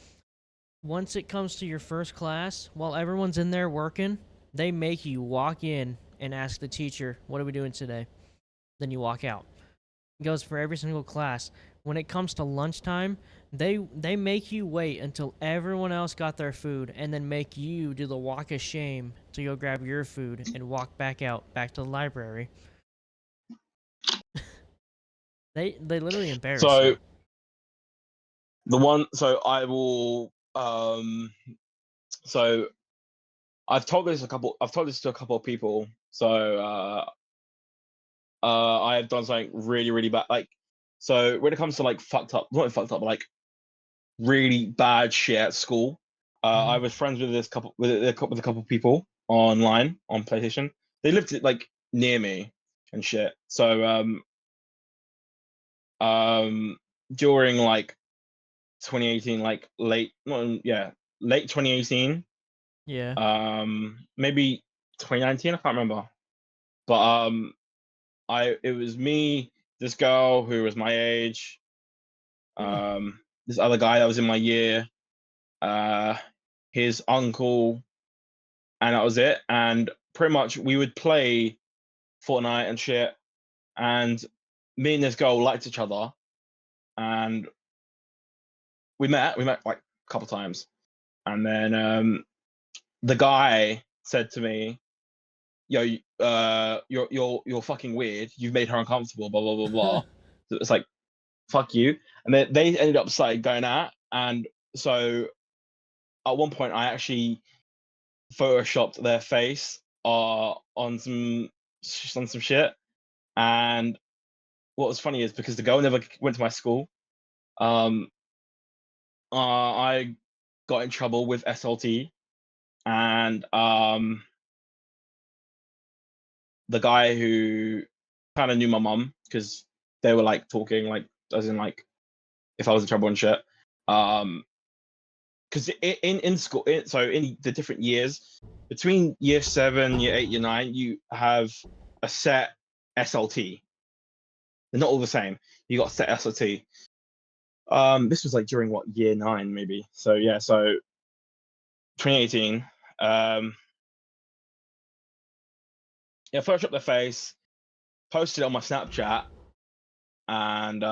[SPEAKER 1] Once it comes to your first class, while everyone's in there working, they make you walk in and ask the teacher, "What are we doing today?" Then you walk out. It goes for every single class. When it comes to lunchtime, they make you wait until everyone else got their food, and then make you do the walk of shame to go grab your food and walk back out, back to the library. They literally embarrass
[SPEAKER 2] So
[SPEAKER 1] you.
[SPEAKER 2] so I will so I've told this to a couple of people. So I have done something really bad. Like, so when it comes to like fucked up, not fucked up, but like really bad shit at school, I
[SPEAKER 1] Mhm.
[SPEAKER 2] was friends with with a couple of people online on PlayStation. They lived like near me and shit. So um during like 2018, like late 2018,
[SPEAKER 1] Yeah.
[SPEAKER 2] maybe 2019, I can't remember. But it was me, this girl who was my age,
[SPEAKER 1] Hmm.
[SPEAKER 2] this other guy that was in my year, uh, his uncle, and that was it. And pretty much we would play Fortnite and shit. And me and this girl liked each other, and we met like a couple times. And then the guy said to me, "Yo, you're fucking weird. You've made her uncomfortable. Blah blah blah blah." So it's like, fuck you. And then they ended up going at, and so at one point I actually photoshopped their face on some shit. And what was funny is, because the girl never went to my school, um I got in trouble with SLT, and the guy who kind of knew my mum, because they were like talking, like as in like if I was in trouble and shit. Um because in school, so in the different years between year 7, year 8, year 9, you have a set SLT. They're not all the same. You got a set SLT. This was like during what, year 9 maybe. So yeah, so 2018. Yeah, photoshopped their face, posted it on my Snapchat, and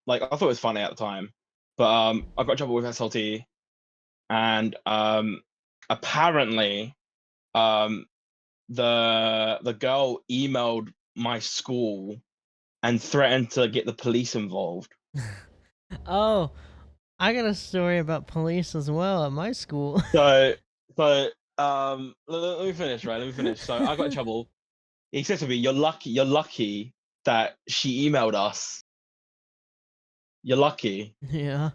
[SPEAKER 2] like I thought it was funny at the time, but I got in trouble with SLT, and apparently the girl emailed my school and threatened to get the police involved.
[SPEAKER 1] Oh, I got a story about police as well at my school.
[SPEAKER 2] So let me finish, right? Let me finish. So I got in trouble. He said to me, you're lucky that she emailed us. You're lucky."
[SPEAKER 1] Yeah.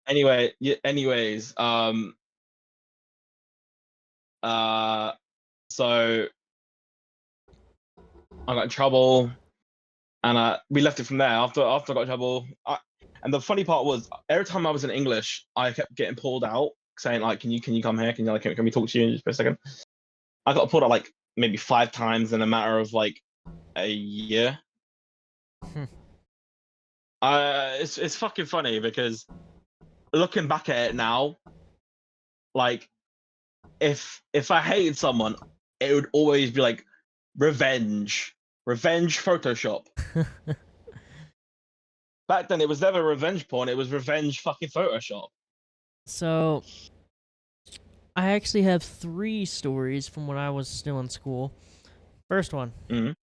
[SPEAKER 2] Anyway, anyways, so I got in trouble, and we left it from there. After I got in trouble, and the funny part was, every time I was in English, I kept getting pulled out, saying like, "Can you come here? Can we talk to you just for a second?" I got pulled out like maybe 5 times in a matter of like a year. It's fucking funny because looking back at it now, like if I hated someone, it would always be like revenge Photoshop. Back then, it was never revenge porn. It was revenge fucking Photoshop.
[SPEAKER 1] So, I actually have 3 stories from when I was still in school. First one,
[SPEAKER 2] Mhm.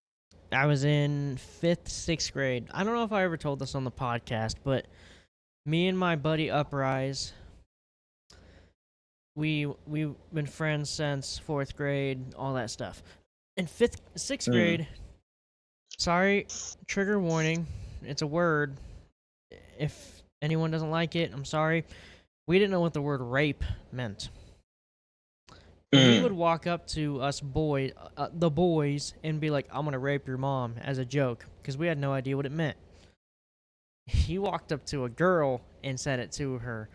[SPEAKER 1] I was in 5th, 6th grade. I don't know if I ever told this on the podcast, but me and my buddy Uprise, we've been friends since 4th grade, all that stuff. In 5th, 6th
[SPEAKER 2] Mm.
[SPEAKER 1] grade, sorry, trigger warning, it's a word. If anyone doesn't like it, I'm sorry. We didn't know what the word rape meant. But he would walk up to us the boys, and be like, "I'm gonna rape your mom," as a joke, because we had no idea what it meant. He walked up to a girl and said it to her,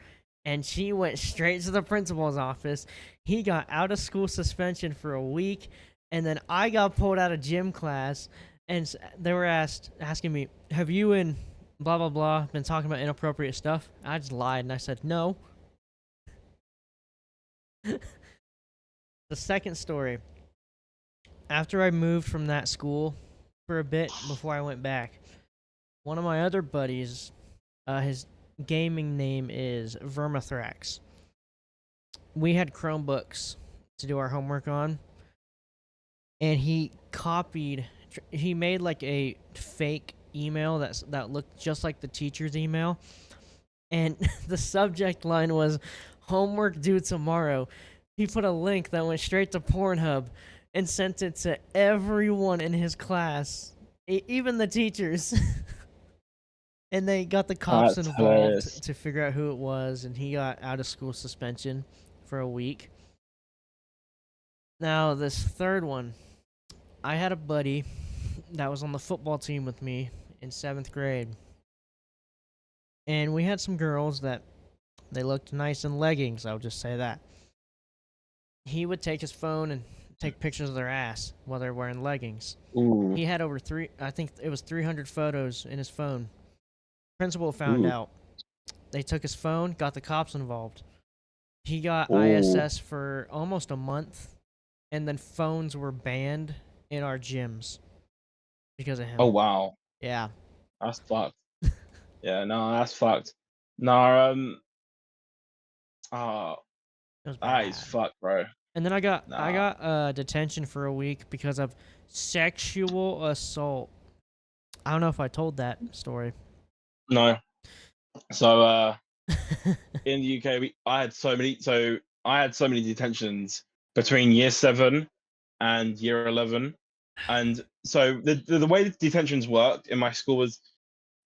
[SPEAKER 1] and she went straight to the principal's office. He got out of school suspension for a week, and then I got pulled out of gym class, and they were asking me, "Have you and blah blah blah been talking about inappropriate stuff?" I just lied and I said no. The second story, after I moved from that school for a bit before I went back, one of my other buddies, his gaming name is Vermithrax. We had Chromebooks to do our homework on, and he made like a fake email that looked just like the teacher's email, and the subject line was "homework due tomorrow." He put a link that went straight to Pornhub and sent it to everyone in his class, even the teachers. And they got the cops
[SPEAKER 2] That's hilarious.
[SPEAKER 1] involved to figure out who it was, and he got out of school suspension for a week. Now, this third one, I had a buddy that was on the football team with me in 7th grade. And we had some girls that they looked nice in leggings, I'll just say that. He would take his phone and take pictures of their ass while they're wearing leggings.
[SPEAKER 2] Ooh.
[SPEAKER 1] He had I think it was 300 photos in his phone. Principal found out. They took his phone, got the cops involved. He got ISS for almost a month, and then phones were banned in our gyms because of him.
[SPEAKER 2] Oh wow.
[SPEAKER 1] Yeah.
[SPEAKER 2] That's fucked. Yeah, no, that's fucked. No, oh,
[SPEAKER 1] It was
[SPEAKER 2] that
[SPEAKER 1] bad.
[SPEAKER 2] is fucked, bro.
[SPEAKER 1] And then I got
[SPEAKER 2] Nah.
[SPEAKER 1] detention for a week because of sexual assault. I don't know if I told that story.
[SPEAKER 2] No. So in the UK, I had so many detentions between year 7 and year 11, and so the way the detentions worked in my school was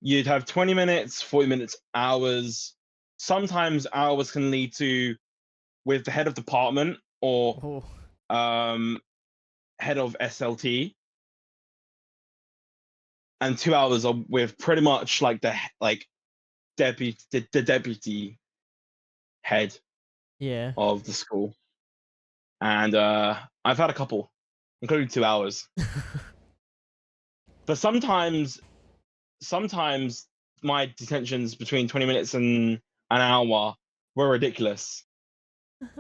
[SPEAKER 2] you'd have 20 minutes, 40 minutes, hours. Sometimes hours can lead to with the head of department or
[SPEAKER 1] Oh.
[SPEAKER 2] head of SLT, and 2 hours are with pretty much like the deputy head.
[SPEAKER 1] Yeah.
[SPEAKER 2] of the school, and I've had a couple, including 2 hours. But sometimes my detentions between 20 minutes and an hour were ridiculous.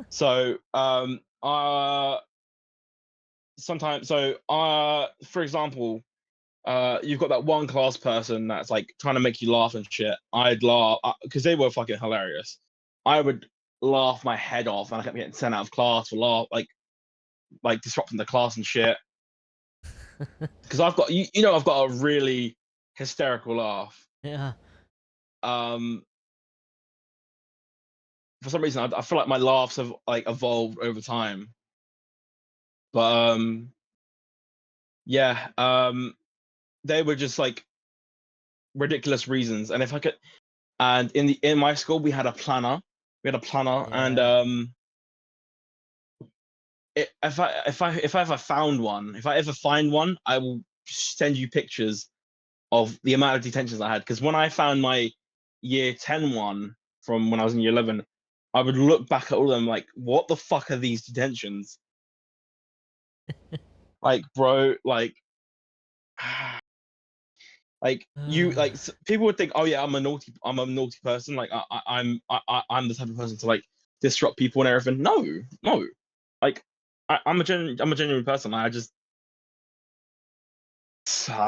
[SPEAKER 2] So sometimes for example, you've got that one class person that's like trying to make you laugh and shit. I'd laugh because they were fucking hilarious. I would laugh my head off, and I kept getting sent out of class for like disrupting the class and shit. Because I've got I've got a really hysterical laugh.
[SPEAKER 1] Yeah.
[SPEAKER 2] For some reason, I feel like my laughs have like evolved over time. But yeah, they were just like ridiculous reasons. And if I could, and in my school we had a planner. We had a planner, and
[SPEAKER 1] Yeah.
[SPEAKER 2] if I ever found one, if I ever find one, I will send you pictures of the amount of detentions I had. Because when I found my year 10 one from when I was in year 11, I would look back at all of them like, what the fuck are these detentions? Like, bro, like, people would think, oh yeah, I'm a naughty person. Like, I'm the type of person to like disrupt people and everything. No, like, I'm a genuine person. I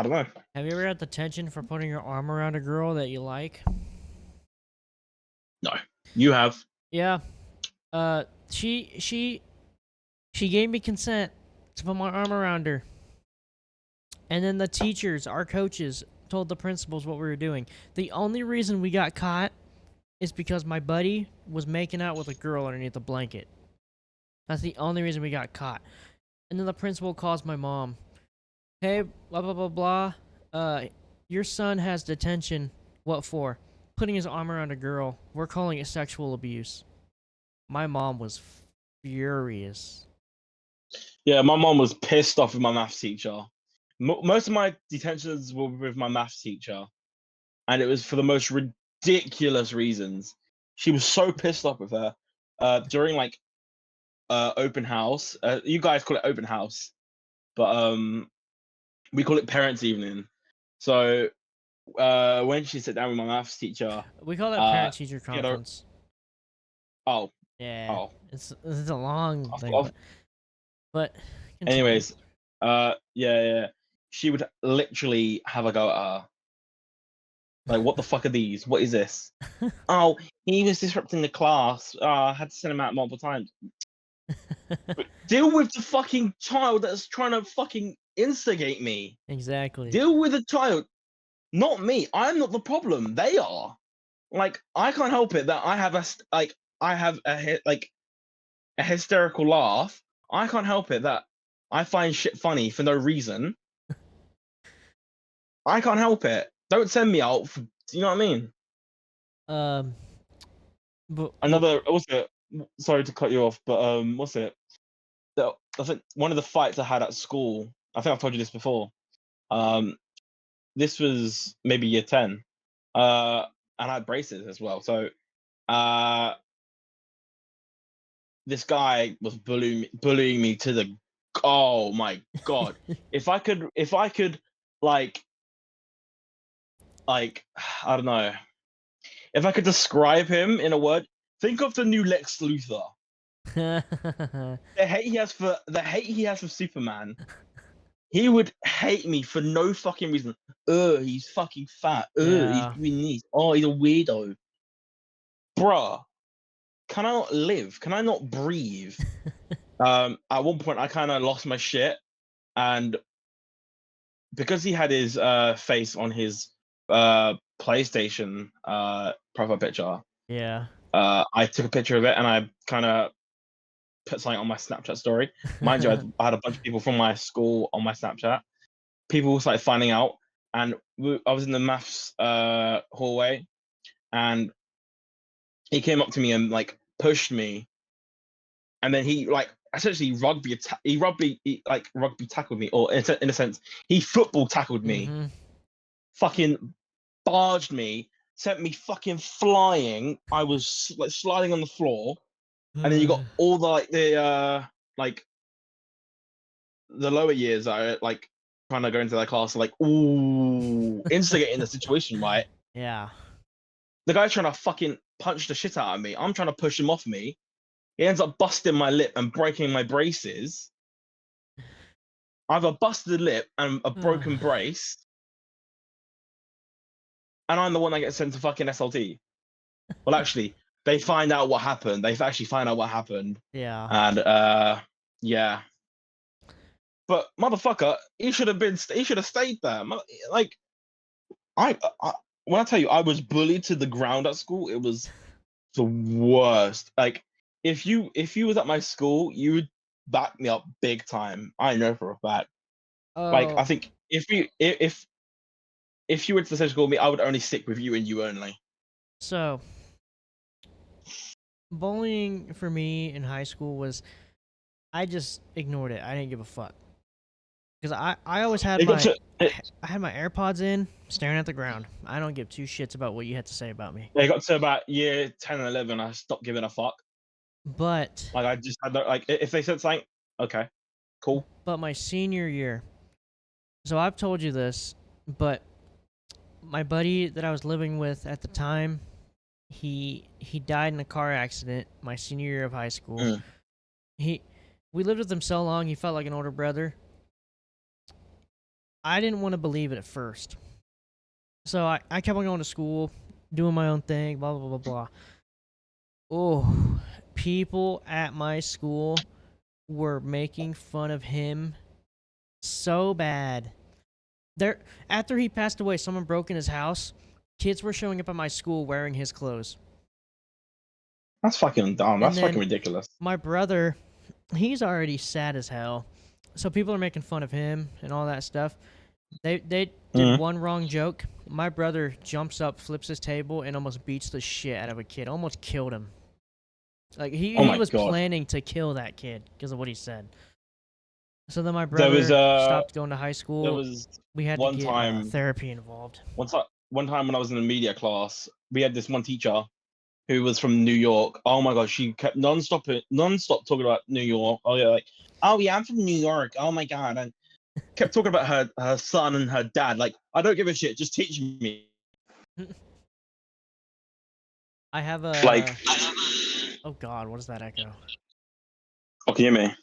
[SPEAKER 2] don't know.
[SPEAKER 1] Have you ever had detention for putting your arm around a girl that you like?
[SPEAKER 2] No, you have.
[SPEAKER 1] Yeah. She gave me consent to put my arm around her. And then the teachers, our coaches, told the principals what we were doing. The only reason we got caught is because my buddy was making out with a girl underneath a blanket. That's the only reason we got caught. And then the principal calls my mom. Hey, blah blah blah blah. Your son has detention. What for? Putting his arm around a girl. We're calling it sexual abuse. My mom was furious.
[SPEAKER 2] Yeah, my mom was pissed off with my maths teacher. Most of my detentions were with my maths teacher, and it was for the most ridiculous reasons. She was so pissed off with her during like open house. You guys call it open house, but we call it parents' evening. So when she sat down with my maths teacher,
[SPEAKER 1] We call that parent teacher
[SPEAKER 2] she had a
[SPEAKER 1] conference.
[SPEAKER 2] oh
[SPEAKER 1] Yeah,
[SPEAKER 2] oh.
[SPEAKER 1] it's a long
[SPEAKER 2] I've,
[SPEAKER 1] thing,
[SPEAKER 2] I've,
[SPEAKER 1] but continue.
[SPEAKER 2] anyways, yeah, she would literally have a go at her. Like, what the fuck are these? What is this? Oh, he was disrupting the class. I had to send him out multiple times. Deal with the fucking child that's trying to fucking instigate me.
[SPEAKER 1] Exactly.
[SPEAKER 2] Deal with the child, not me. I'm not the problem. They are. Like, I can't help it that I have a hysterical laugh. I can't help it that I find shit funny for no reason. I can't help it. Don't send me out. Do you know what I mean?
[SPEAKER 1] Um, but
[SPEAKER 2] Another. Also, sorry to cut you off, but what's it? I think one of the fights I had at school. I think I've told you this before. Um, this was maybe year 10. And I had braces as well. So, this guy was bullying me to the. Oh my god! If I could, like, I don't know. If I could describe him in a word, think of the new Lex Luthor. The hate he has for Superman. He would hate me for no fucking reason. He's fucking fat. He's
[SPEAKER 1] yeah.
[SPEAKER 2] doing this. Oh, he's a weirdo. Bruh, can I not live? Can I not breathe? At one point I kind of lost my shit, and because he had his face on his PlayStation profile picture,
[SPEAKER 1] Yeah.
[SPEAKER 2] I took a picture of it and I kind of put something on my Snapchat story. Mind you, I had a bunch of people from my school on my Snapchat. People started finding out, and I was in the maths hallway, and he came up to me and like pushed me, and then he like essentially rugby tackled me, or in a sense, he football tackled me,
[SPEAKER 1] Mm-hmm.
[SPEAKER 2] fucking barged me, sent me fucking flying. I was like sliding on the floor. And then you got all the like the lower years that are like trying to go into their class, like ooh, instigating the situation, right?
[SPEAKER 1] Yeah.
[SPEAKER 2] The guy's trying to fucking punch the shit out of me. I'm trying to push him off me. He ends up busting my lip and breaking my braces. I have a busted lip and a broken brace, and I'm the one that gets sent to fucking SLT. Well, actually, they find out what happened. They've actually find out what happened,
[SPEAKER 1] Yeah.
[SPEAKER 2] and yeah. But motherfucker, he should have been. He should have stayed there. Like I, when I tell you, I was bullied to the ground at school. It was the worst. Like if you was at my school, you would back me up big time. I know for a fact. Like I
[SPEAKER 1] Oh,
[SPEAKER 2] think if you were to the same school with me, I would only stick with you and you only.
[SPEAKER 1] so bullying for me in high school was I just ignored it. I didn't give a fuck because I always had
[SPEAKER 2] It got to it,
[SPEAKER 1] I had my AirPods in, staring at the ground. I don't give two shits about what you had to say about me.
[SPEAKER 2] it got to about year 10 and 11. I stopped giving a fuck.
[SPEAKER 1] But
[SPEAKER 2] Like I just had like if they said something, okay, cool.
[SPEAKER 1] my senior year. So I've told you this, but my buddy that I was living with at the time, he died in a car accident my senior year of high school.
[SPEAKER 2] Mm.
[SPEAKER 1] He we lived with him so long, he felt like an older brother. I didn't want to believe it at first. So I kept on going to school, doing my own thing, blah blah blah blah blah. Oh, people at my school were making fun of him so bad. There, after he passed away, someone broke in his house. Kids were showing up at my school wearing his clothes.
[SPEAKER 2] That's fucking dumb.
[SPEAKER 1] And
[SPEAKER 2] That's fucking
[SPEAKER 1] then
[SPEAKER 2] ridiculous.
[SPEAKER 1] my brother, he's already sad as hell. So people are making fun of him and all that stuff. They did
[SPEAKER 2] Mm.
[SPEAKER 1] one wrong joke. My brother jumps up, flips his table, and almost beats the shit out of a kid. Almost killed him. Like
[SPEAKER 2] Oh
[SPEAKER 1] he
[SPEAKER 2] my
[SPEAKER 1] was
[SPEAKER 2] god.
[SPEAKER 1] planning to kill that kid because of what he said. So then my
[SPEAKER 2] There was
[SPEAKER 1] brother stopped going to high
[SPEAKER 2] there
[SPEAKER 1] school.
[SPEAKER 2] was
[SPEAKER 1] We had to
[SPEAKER 2] one
[SPEAKER 1] get
[SPEAKER 2] time
[SPEAKER 1] therapy involved.
[SPEAKER 2] one time when I was in a media class, we had this one teacher who was from New York. Oh my god, she kept non-stop talking about New York. Oh yeah, like, oh yeah, I'm from New York. Oh my god, and kept talking about her son and her dad. Like, I don't give a shit. Just teach me.
[SPEAKER 1] I have
[SPEAKER 2] Like,
[SPEAKER 1] a. Oh God, what is that echo?
[SPEAKER 2] oh, can you hear me?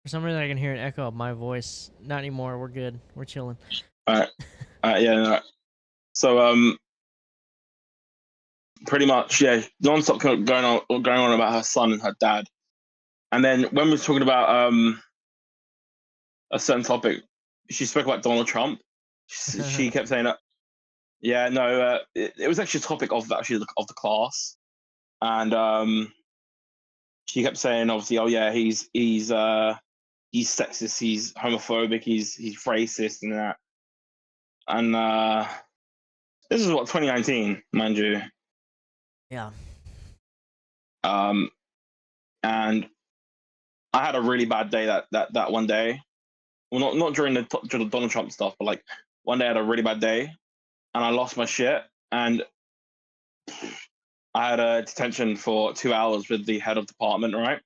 [SPEAKER 1] For some reason, I can hear an echo of my voice. Not anymore. We're good. We're chilling.
[SPEAKER 2] Alright, yeah. No. So pretty much, yeah, non-stop going on about her son and her dad. And then when we were talking about a certain topic, she spoke about Donald Trump. She kept saying that. Yeah, no, it was actually a topic of of the class, and she kept saying, obviously, oh yeah, he's sexist, he's homophobic, he's racist, and that. And this is what 2019, mind you.
[SPEAKER 1] Yeah.
[SPEAKER 2] And I had a really bad day that one day. Well, not during the Donald Trump stuff, but like one day I had a really bad day, and I lost my shit, and I had a detention for 2 hours with the head of department, right?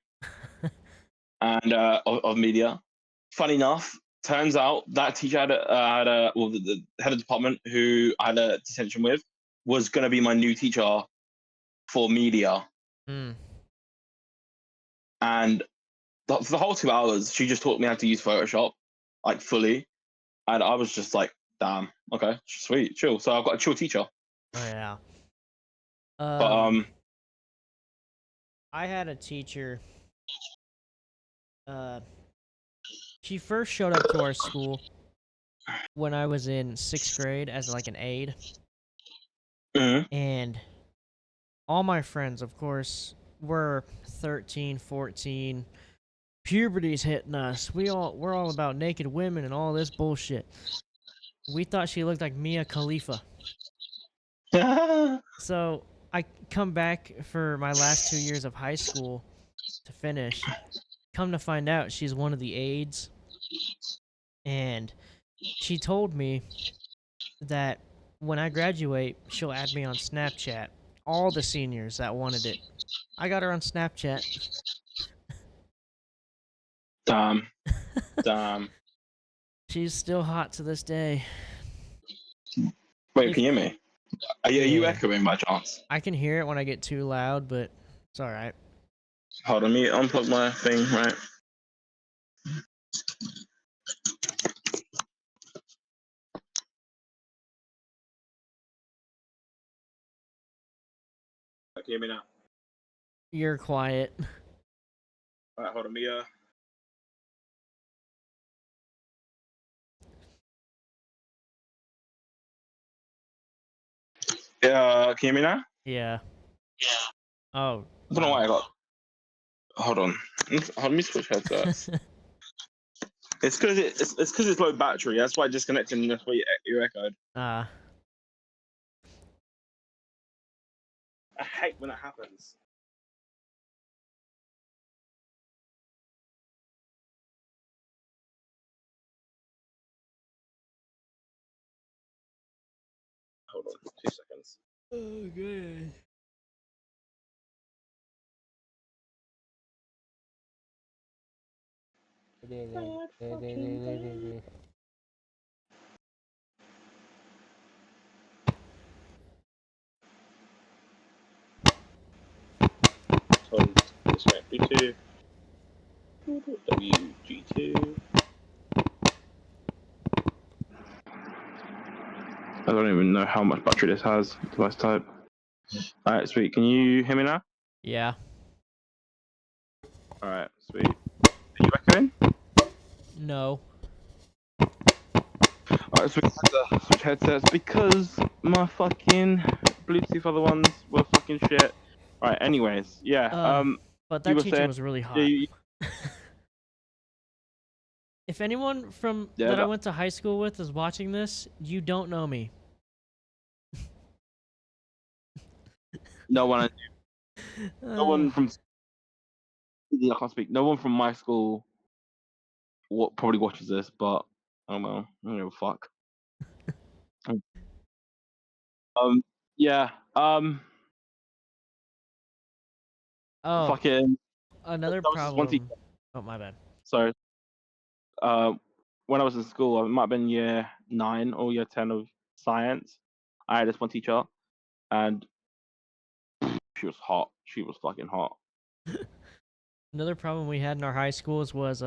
[SPEAKER 2] And of media. Funny enough, turns out that teacher the head of department who I had a detention with was going to be my new teacher for media.
[SPEAKER 1] Mm.
[SPEAKER 2] And for the whole 2 hours, she just taught me how to use Photoshop, like fully. And I was just like, damn, okay, sweet, chill. So I've got a chill teacher.
[SPEAKER 1] Oh yeah.
[SPEAKER 2] But
[SPEAKER 1] I had a teacher. She first showed up to our school when I was in 6th grade as like an aide, and all my friends, of course, were 13, 14. Puberty's hitting us. We're all about naked women and all this bullshit. We thought she looked like Mia Khalifa. So I come back for my last 2 years of high school to finish. Come to find out, she's one of the aides, and she told me that when I graduate, she'll add me on Snapchat. All the seniors that wanted it. I got her on Snapchat.
[SPEAKER 2] Damn. Damn.
[SPEAKER 1] She's still hot to this day.
[SPEAKER 2] Wait,
[SPEAKER 1] If,
[SPEAKER 2] can you hear me? Are you
[SPEAKER 1] yeah,
[SPEAKER 2] echoing by chance?
[SPEAKER 1] I can hear it when I get too loud, but it's all right.
[SPEAKER 2] Hold on, let me unplug my thing, right? Can you hear me now?
[SPEAKER 1] You're quiet.
[SPEAKER 2] Alright, hold on, me can you hear me now?
[SPEAKER 1] Yeah. Oh.
[SPEAKER 2] I don't know why I got. Hold on. Let me switch headsets. It's because it's low battery. That's why I disconnected and that's why you echoed. I hate when it happens. Hold on, 2 seconds.
[SPEAKER 1] Oh, good.
[SPEAKER 2] Hold on, disconnect Bluetooth. WG2. I don't even know how much battery this has. Device type. Alright, sweet. Can you hear me now?
[SPEAKER 1] Yeah.
[SPEAKER 2] Alright, sweet. Are you echoing?
[SPEAKER 1] No.
[SPEAKER 2] Alright, so we had to switch headsets because my fucking Bluetooth other ones were fucking shit. Alright, anyways, yeah.
[SPEAKER 1] But
[SPEAKER 2] You
[SPEAKER 1] that
[SPEAKER 2] were
[SPEAKER 1] teacher
[SPEAKER 2] saying,
[SPEAKER 1] was really
[SPEAKER 2] yeah,
[SPEAKER 1] hot. If anyone from
[SPEAKER 2] yeah,
[SPEAKER 1] that I went to high school with is watching this, you don't know me.
[SPEAKER 2] no one
[SPEAKER 1] Uh,
[SPEAKER 2] from I can't speak. No one from my school probably watches this, but I don't know. I don't give a fuck. Yeah.
[SPEAKER 1] oh,
[SPEAKER 2] Fucking.
[SPEAKER 1] another
[SPEAKER 2] That was just one teacher.
[SPEAKER 1] problem. Oh, my bad.
[SPEAKER 2] So, when I was in school, it might have been year 9 or year 10 of science. I had this one teacher, and she was hot. She was fucking hot.
[SPEAKER 1] Another problem we had in our high schools was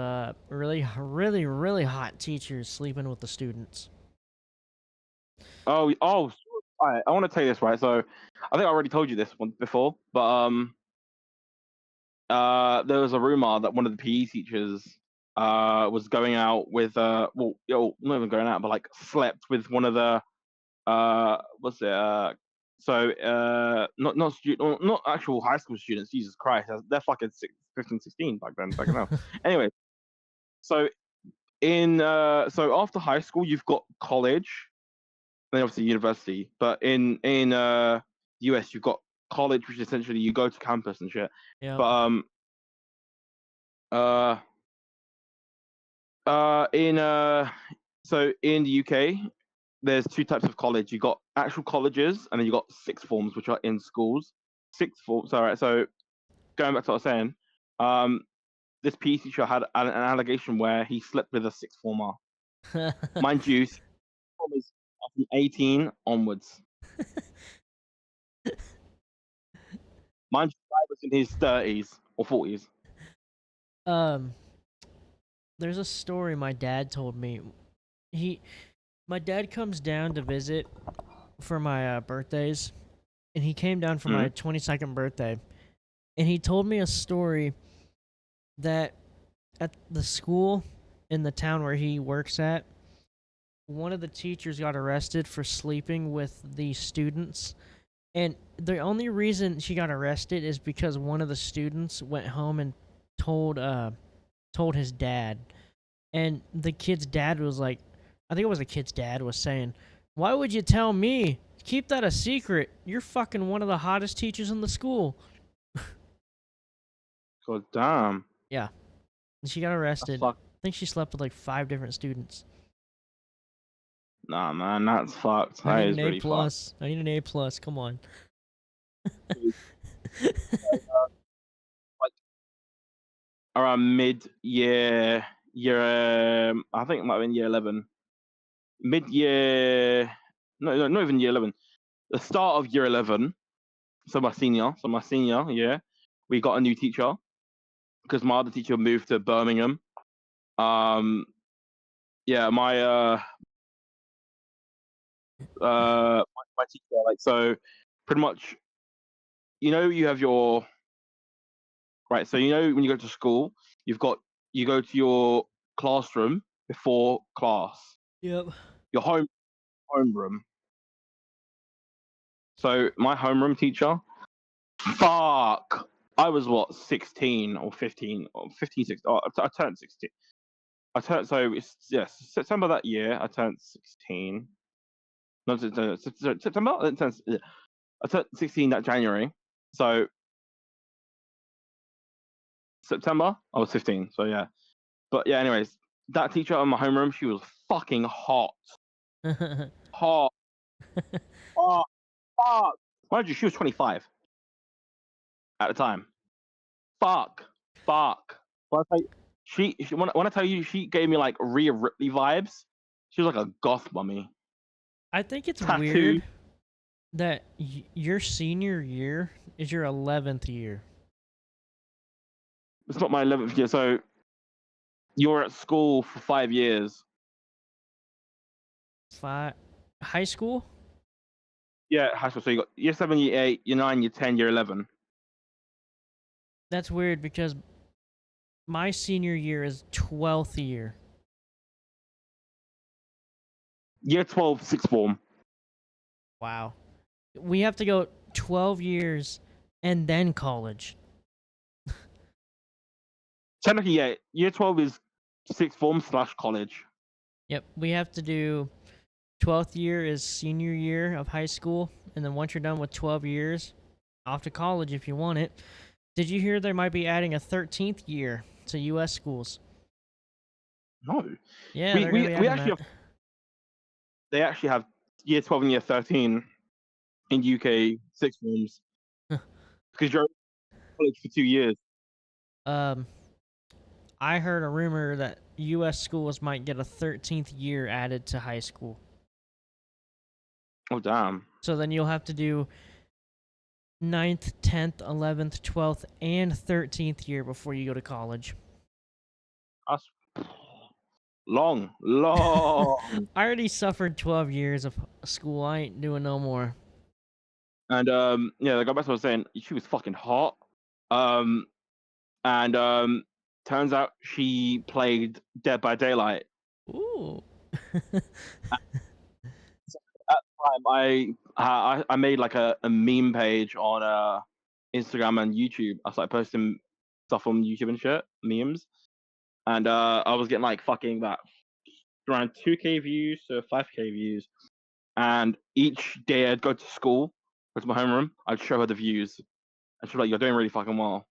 [SPEAKER 1] really hot teachers sleeping with the students.
[SPEAKER 2] Oh. All right, I want to tell you this, right? So, I think I already told you this one before, but there was a rumor that one of the PE teachers was going out with not even going out, but like slept with one of the what's it not actual high school students. Jesus Christ, they're fucking 15, 16 back now. Anyway, so so after high school you've got college, then obviously university, but in US you've got college, which essentially you go to campus and shit.
[SPEAKER 1] Yep.
[SPEAKER 2] But in so in the UK, there's two types of college. You got actual colleges, and then you got sixth forms, which are in schools. Sixth forms. All right. So going back to what I was saying, this PE teacher had an allegation where he slept with a sixth former. Mind you, sixth formers are from 18 onwards. Mind you, the guy was in his 30s or 40s.
[SPEAKER 1] There's a story my dad told me. My dad comes down to visit for my birthdays, and he came down for my 22nd birthday, and he told me a story that at the school in the town where he works at, one of the teachers got arrested for sleeping with the students. And the only reason she got arrested is because one of the students went home and told his dad. And the kid's dad was like, I think it was the kid's dad was saying, "Why would you tell me? Keep that a secret. You're fucking one of the hottest teachers in the school."
[SPEAKER 2] God damn.
[SPEAKER 1] Yeah. And she got arrested. I
[SPEAKER 2] Fuck.
[SPEAKER 1] think she slept with like 5 different students.
[SPEAKER 2] Nah, man, that's fucked.
[SPEAKER 1] I
[SPEAKER 2] That
[SPEAKER 1] need
[SPEAKER 2] is
[SPEAKER 1] an A
[SPEAKER 2] really fucked.
[SPEAKER 1] plus. I need an A plus. Come on.
[SPEAKER 2] around mid-year, I think it might have been year 11. Mid-year, no, not even year 11. The start of year 11. So my senior year, we got a new teacher because my other teacher moved to Birmingham. Yeah, my teacher, like, so pretty much, you have your right. So when you go to school, you go to your classroom before class,
[SPEAKER 1] Yep.
[SPEAKER 2] your homeroom. So my homeroom teacher, fuck, I was what, 16 or 15 or 15, 16. Oh, I turned 16. September that year I turned 16. No, September. I turned 16 that January. So September I was 15. So yeah. But yeah, anyways, that teacher in my homeroom, she was fucking hot. Hot. Oh, fuck. Mind you, she was 25 at the time. Fuck. When I tell you, she gave me like Rhea Ripley vibes. She was like a goth mummy.
[SPEAKER 1] I think it's
[SPEAKER 2] Tattoo.
[SPEAKER 1] weird that your senior year is your 11th year.
[SPEAKER 2] It's not my 11th year, so you're at school for 5 years.
[SPEAKER 1] High school?
[SPEAKER 2] Yeah, high school. So you got year 7, year 8, year 9, year 10, year 11.
[SPEAKER 1] That's weird because my senior year is 12th year.
[SPEAKER 2] Year 12, sixth form.
[SPEAKER 1] Wow. We have to go 12 years and then college.
[SPEAKER 2] Technically, yeah, year 12 is sixth form / college.
[SPEAKER 1] Yep, we have to do 12th year is senior year of high school, and then once you're done with 12 years, off to college if you want it. Did you hear they might be adding a 13th year to U.S. schools?
[SPEAKER 2] No.
[SPEAKER 1] Yeah, they're going to be adding that.
[SPEAKER 2] They actually have year 12 and year 13 in UK sixth forms. Because you're in college for 2 years.
[SPEAKER 1] I heard a rumor that U.S. schools might get a 13th year added to high school.
[SPEAKER 2] Oh, damn.
[SPEAKER 1] So then you'll have to do 9th, 10th, 11th, 12th, and 13th year before you go to college.
[SPEAKER 2] That's long.
[SPEAKER 1] I already suffered 12 years of school. I ain't doing no more.
[SPEAKER 2] And yeah, the guy back was saying she was fucking hot. And turns out she played Dead by Daylight.
[SPEAKER 1] Ooh.
[SPEAKER 2] At the time, I made like a meme page on Instagram and YouTube. I started posting stuff on YouTube and shit, memes, and I was getting like fucking that around 2K views to 5K views. And each day I'd go to school, go to my homeroom, I'd show her the views, and she'd be like, "You're doing really fucking well."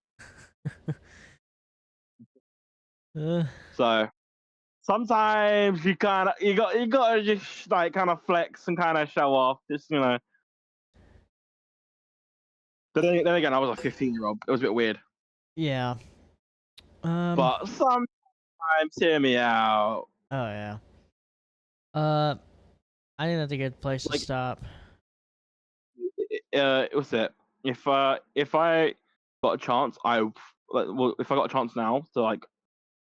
[SPEAKER 2] So sometimes you gotta just like kind of flex and kind of show off, just. But then again, I was a 15-year-old. It was a bit weird.
[SPEAKER 1] Yeah.
[SPEAKER 2] But sometimes, hear me out.
[SPEAKER 1] Oh yeah. I think that's a good place to stop.
[SPEAKER 2] What's it? If I got a chance, if I got a chance now to like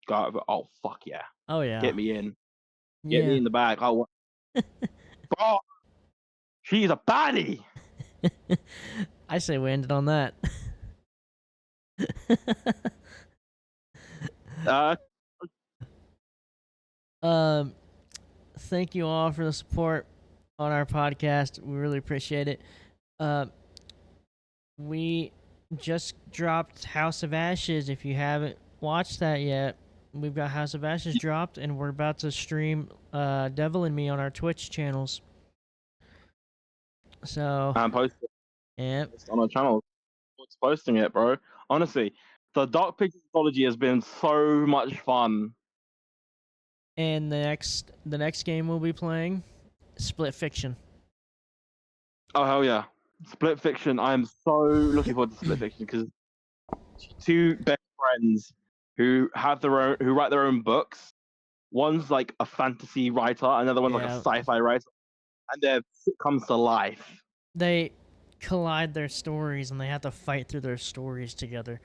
[SPEAKER 2] go over, oh fuck yeah.
[SPEAKER 1] Oh yeah.
[SPEAKER 2] Get me in.
[SPEAKER 1] Yeah.
[SPEAKER 2] Get me in the bag. Bro, she's a baddie.
[SPEAKER 1] I say we ended on that. Thank you all for the support on our podcast. We really appreciate it. We just dropped House of Ashes. If you haven't watched that yet, we've got House of Ashes dropped, and we're about to stream Devil and Me on our Twitch channels. So
[SPEAKER 2] I'm posting
[SPEAKER 1] it
[SPEAKER 2] on our channel. What's posting it, bro? Honestly, the Dark Pictures Mythology has been so much fun.
[SPEAKER 1] And the next game we'll be playing, Split Fiction.
[SPEAKER 2] Oh hell yeah, Split Fiction! I am so looking forward to Split Fiction because 2 best friends who write their own books. One's like a fantasy writer, another one's like a
[SPEAKER 1] Yeah.
[SPEAKER 2] sci-fi writer, and their shit comes to life.
[SPEAKER 1] They collide their stories and they have to fight through their stories together.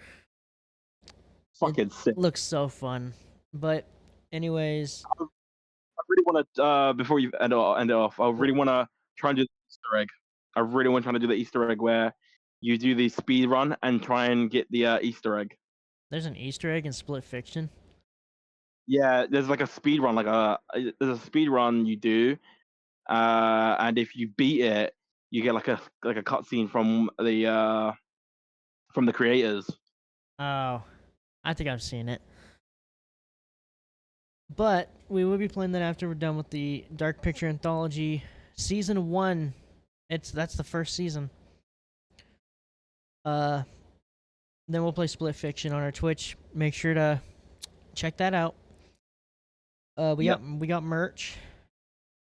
[SPEAKER 2] Fucking sick.
[SPEAKER 1] Looks so fun. But anyways,
[SPEAKER 2] I really want to before you end it off. I really want to try and do the Easter egg. I really want to try to do the Easter egg where you do the speed run and try and get the Easter egg.
[SPEAKER 1] there's an Easter egg in Split Fiction.
[SPEAKER 2] Yeah, there's like a speed run, there's a speed run you do, and if you beat it, you get like a cutscene from the creators.
[SPEAKER 1] Oh, I think I've seen it. But we will be playing that after we're done with the Dark Picture Anthology Season 1. That's the first season. Then we'll play Split Fiction on our Twitch. Make sure to check that out. We got merch.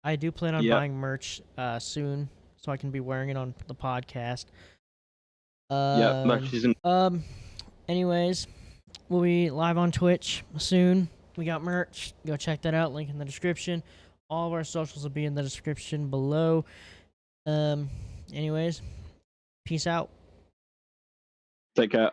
[SPEAKER 1] I do plan on buying merch soon, so I can be wearing it on the podcast.
[SPEAKER 2] Merch season.
[SPEAKER 1] Anyways, we'll be live on Twitch soon. We got merch. Go check that out. Link in the description. All of our socials will be in the description below. Anyways, peace out.
[SPEAKER 2] Take care.